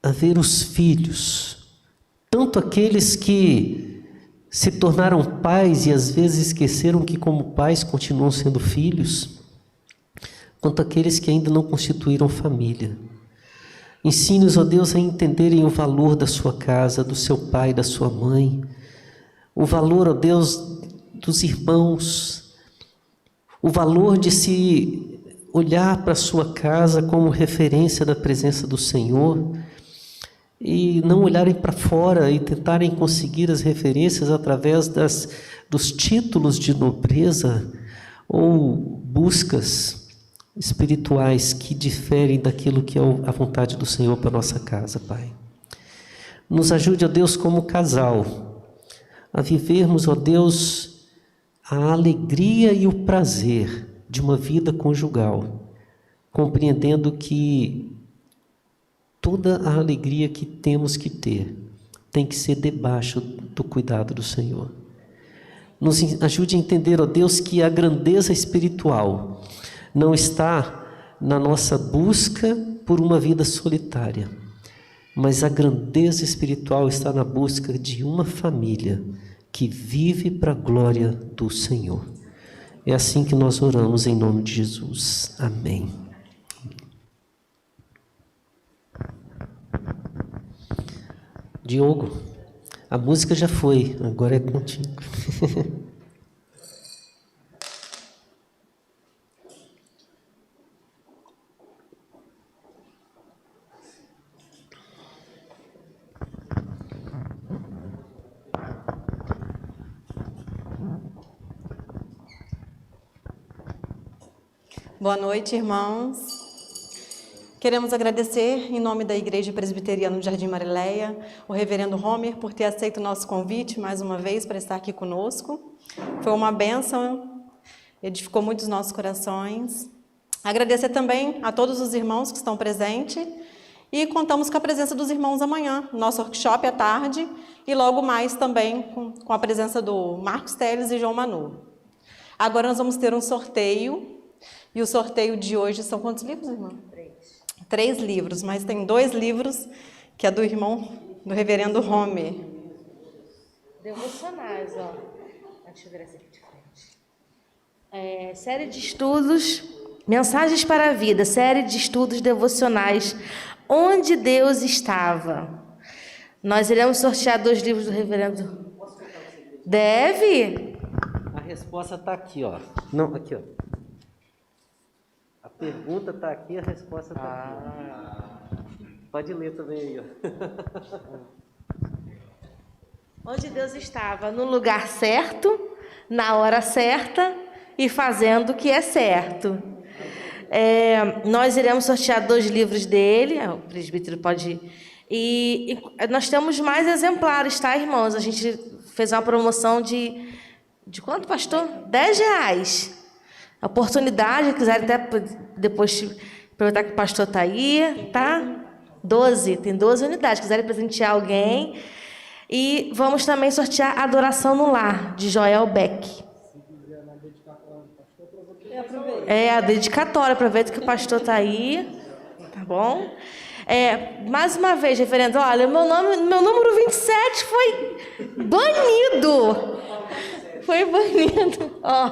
a ver os filhos, tanto aqueles que se tornaram pais e às vezes esqueceram que como pais continuam sendo filhos, quanto aqueles que ainda não constituíram família. Ensine-os, ó Deus, a entenderem o valor da sua casa, do seu pai, da sua mãe, o valor, ó Deus, dos irmãos, o valor de se olhar para a sua casa como referência da presença do Senhor e não olharem para fora e tentarem conseguir as referências através dos títulos de nobreza ou buscas espirituais que diferem daquilo que é a vontade do Senhor para a nossa casa, Pai. Nos ajude, ó Deus, como casal, a vivermos, ó Deus, a alegria e o prazer de uma vida conjugal, compreendendo que toda a alegria que temos que ter tem que ser debaixo do cuidado do Senhor. Nos ajude a entender, ó Deus, que a grandeza espiritual não está na nossa busca por uma vida solitária, mas a grandeza espiritual está na busca de uma família que vive para a glória do Senhor. É assim que nós oramos em nome de Jesus. Amém. Diogo, a música já foi, agora é contigo. Boa noite, irmãos. Queremos agradecer, em nome da Igreja Presbiteriana do Jardim Marileia, o reverendo Homer, por ter aceito o nosso convite, mais uma vez, para estar aqui conosco. Foi uma bênção, edificou muito os nossos corações. Agradecer também a todos os irmãos que estão presentes e contamos com a presença dos irmãos amanhã, nosso workshop à tarde e logo mais também com a presença do Marcos Teles e João Manu. Agora nós vamos ter um sorteio e o sorteio de hoje são quantos livros, irmão? 3 livros, mas tem 2 livros que é do irmão, do reverendo Homer. Devocionais, ó. Deixa eu ver essa aqui de frente. Série de estudos, Mensagens para a Vida, série de estudos devocionais, Onde Deus Estava. Nós iremos sortear 2 livros do reverendo. Deve? A resposta está aqui, ó. Não, aqui, ó. A pergunta está aqui, a resposta está aqui. Pode ler também aí, ó. Onde Deus estava, no lugar certo, na hora certa e fazendo o que é certo. Nós iremos sortear 2 livros dele, o presbítero pode ir. E nós temos mais exemplares, tá, irmãos? A gente fez uma promoção de quanto, pastor? R$10. A oportunidade, quiser até depois aproveitar que o pastor está aí, tá? 12, tem 12 unidades, quiserem presentear alguém. E vamos também sortear Adoração no Lar, de Joel Beck. A dedicatória, aproveita que o pastor está aí, tá bom? Mais uma vez, reverendo, olha, meu número 27 foi banido. Foi banido. Ó,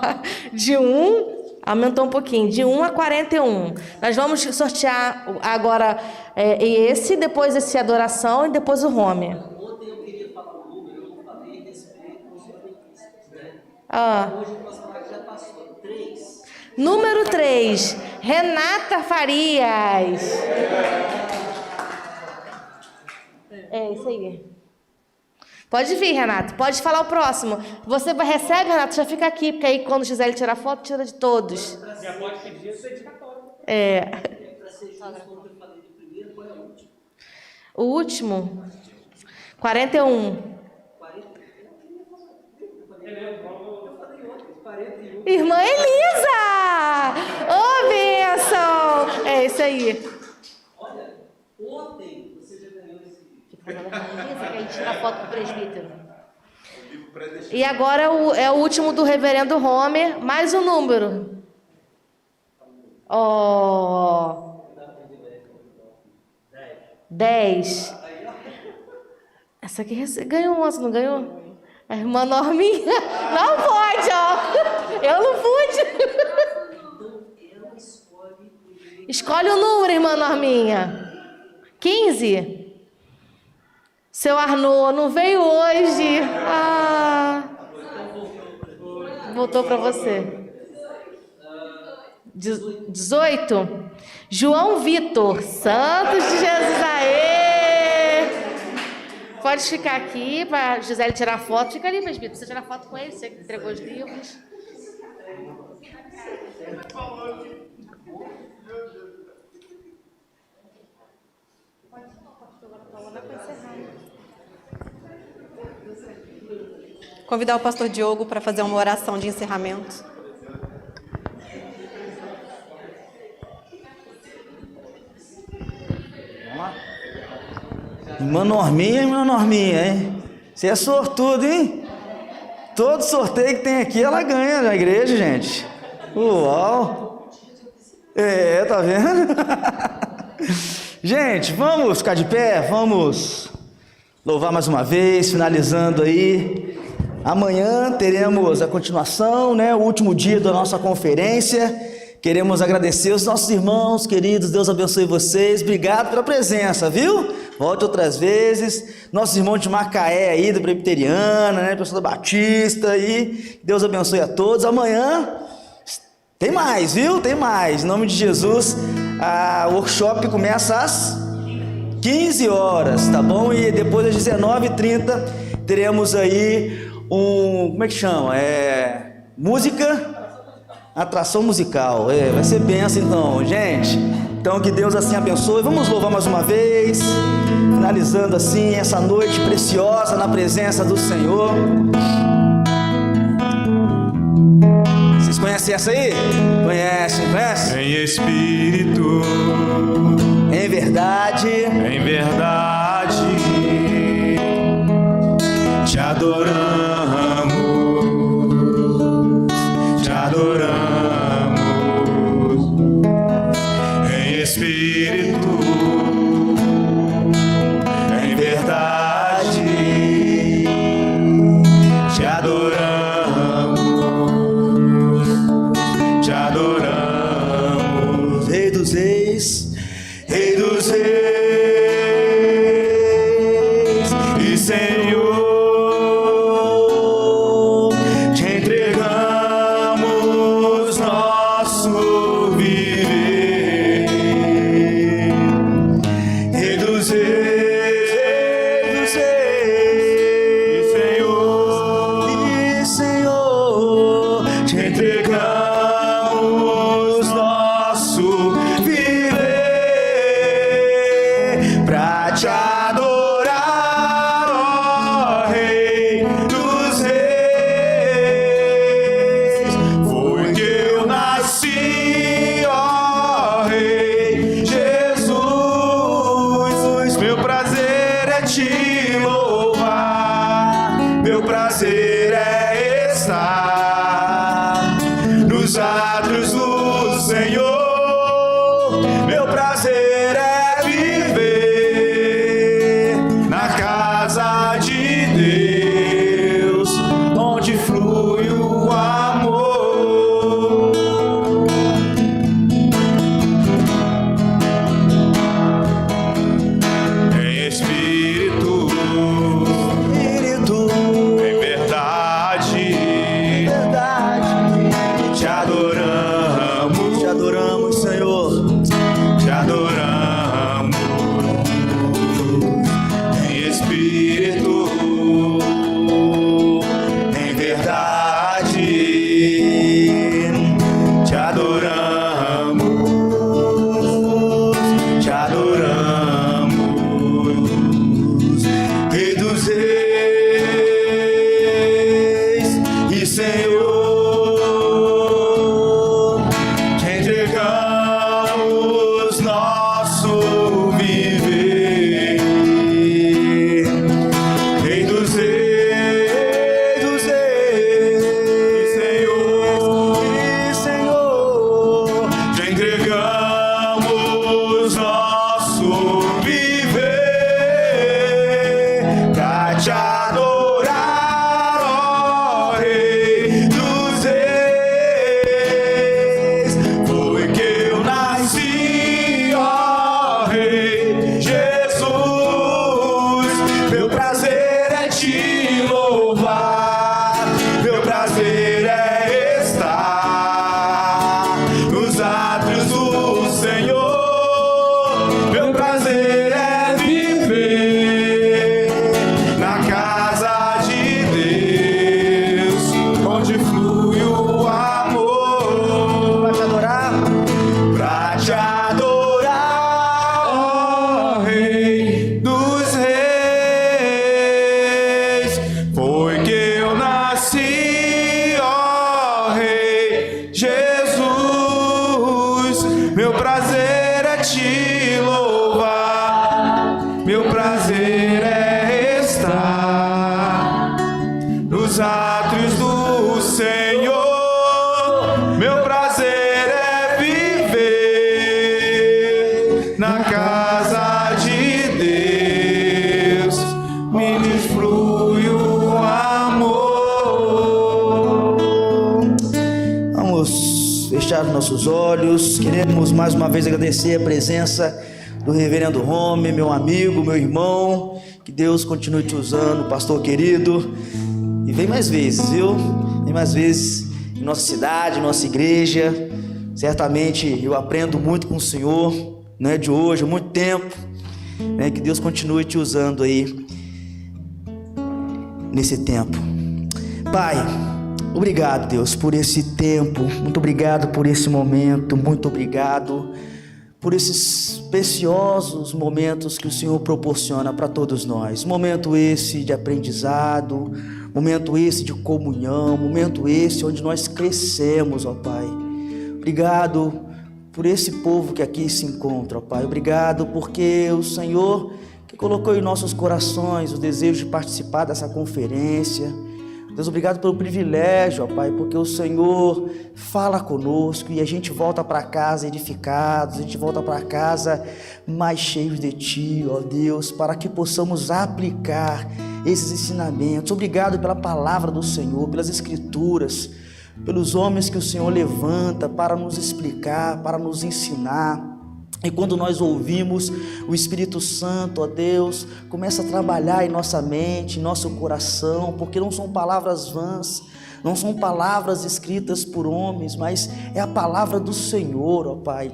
de 1, aumentou um pouquinho, de 1 a 41. Nós vamos sortear agora esse, depois esse Adoração e depois o Homer. Ontem eu queria falar o número, eu não falei a respeito dos benefícios, né? Hoje eu posso falar que já passou. 3. Número 3, Renata Farias. Isso aí. Pode vir, Renato. Pode falar o próximo. Você recebe, Renato, já fica aqui, porque aí quando o Gisele tirar foto, tira de todos. Já pode pedir essa dedicatória. Para ser justo, como eu falei do primeiro, qual é o último? O último, 41. Irmã Elisa! Ô, bênção! É isso aí. Olha, ontem você já ganhou esse livro. Que a gente tira a foto do presbítero. E agora é o último do reverendo Homer, mais um número. 10. Essa aqui ganhou 11, não ganhou? A irmã Norminha. Não pode, ó. Eu não pude. Escolhe o número, irmã Norminha. 15. Seu Arnaud não veio hoje. Voltou para você. 18. João Vitor. Santos de Jesus. Aê! Pode ficar aqui para a Gisele tirar foto. Fica ali, presbítero. Você tirar foto com ele, você que entregou os livros. Convidar o pastor Diogo para fazer uma oração de encerramento. Vamos lá. Irmã Norminha, hein? Você é sortudo, hein? Todo sorteio que tem aqui, ela ganha na igreja, gente. Uau! Tá vendo? Gente, vamos ficar de pé, vamos louvar mais uma vez, finalizando aí. Amanhã teremos a continuação, né? O último dia da nossa conferência. Queremos agradecer os nossos irmãos queridos, Deus abençoe vocês, obrigado pela presença, viu? Volte outras vezes, nossos irmãos de Macaé aí, da Presbiteriana, né? Pessoal da Batista aí, Deus abençoe a todos. Amanhã tem mais, viu? Tem mais, em nome de Jesus, o workshop começa às 15 horas, tá bom? E depois às 19h30 teremos aí como é que chama? Música Atração musical, vai ser benção então, gente. Então que Deus assim abençoe. Vamos louvar mais uma vez, finalizando assim essa noite preciosa na presença do Senhor. Vocês conhecem essa aí? Conhecem? Em espírito, em verdade, te adoramos, em espírito, em verdade, te adoramos, Rei dos Reis, Rei dos Reis e Senhor. Nossos olhos, queremos mais uma vez agradecer a presença do reverendo Rome, meu amigo, meu irmão, que Deus continue te usando, pastor querido, e vem mais vezes, viu? Vem mais vezes em nossa cidade, nossa igreja. Certamente eu aprendo muito com o Senhor, não é de hoje, há muito tempo, né? Que Deus continue te usando aí nesse tempo. Pai, Obrigado, Deus, por esse tempo, muito obrigado por esse momento, muito obrigado por esses preciosos momentos que o Senhor proporciona para todos nós. Momento esse de aprendizado, momento esse de comunhão, momento esse onde nós crescemos, ó Pai. Obrigado por esse povo que aqui se encontra, ó Pai. Obrigado porque o Senhor que colocou em nossos corações o desejo de participar dessa conferência. Deus, obrigado pelo privilégio, ó Pai, porque o Senhor fala conosco e a gente volta para casa edificados, a gente volta para casa mais cheios de Ti, ó Deus, para que possamos aplicar esses ensinamentos. Obrigado pela palavra do Senhor, pelas Escrituras, pelos homens que o Senhor levanta para nos explicar, para nos ensinar. E quando nós ouvimos, o Espírito Santo, ó Deus, começa a trabalhar em nossa mente, em nosso coração, porque não são palavras vãs, não são palavras escritas por homens, mas é a palavra do Senhor, ó Pai,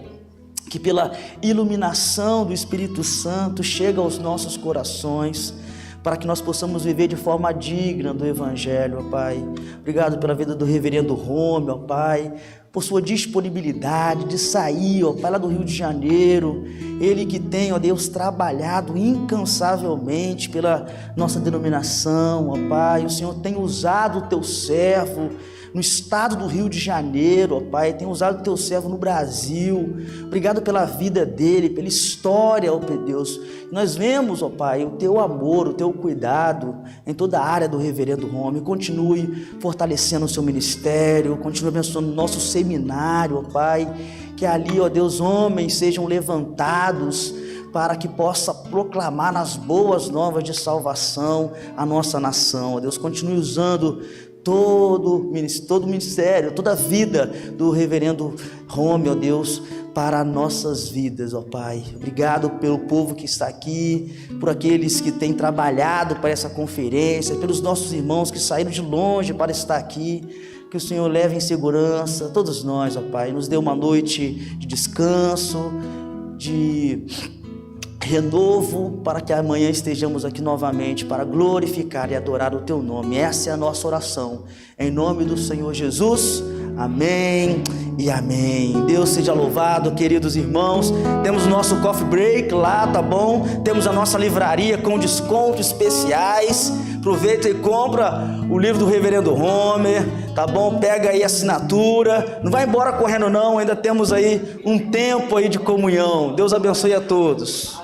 que pela iluminação do Espírito Santo chega aos nossos corações, para que nós possamos viver de forma digna do Evangelho, ó Pai. Obrigado pela vida do reverendo Rome, ó Pai, por sua disponibilidade de sair, ó Pai, lá do Rio de Janeiro. Ele que tem, ó Deus, trabalhado incansavelmente pela nossa denominação, ó Pai. O Senhor tem usado o teu servo no estado do Rio de Janeiro, ó Pai, tem usado o teu servo no Brasil. Obrigado pela vida dele, pela história, ó Deus. Nós vemos, ó Pai, o teu amor, o teu cuidado em toda a área do reverendo Rome. Continue fortalecendo o seu ministério, continue abençoando o nosso seminário, ó Pai, que ali, ó Deus, homens sejam levantados para que possa proclamar as boas novas de salvação a nossa nação. Ó Deus, continue usando todo o ministério, toda a vida do reverendo Rome, ó Deus, para nossas vidas, ó Pai. Obrigado pelo povo que está aqui, por aqueles que têm trabalhado para essa conferência, pelos nossos irmãos que saíram de longe para estar aqui. Que o Senhor leve em segurança todos nós, ó Pai. Nos dê uma noite de descanso, de renovo, para que amanhã estejamos aqui novamente para glorificar e adorar o Teu nome. Essa é a nossa oração, em nome do Senhor Jesus, amém e amém. Deus seja louvado, queridos irmãos. Temos o nosso coffee break lá, tá bom? Temos a nossa livraria com descontos especiais. Aproveita e compra o livro do reverendo Homer, tá bom? Pega aí a assinatura, não vai embora correndo não, ainda temos aí um tempo aí de comunhão. Deus abençoe a todos.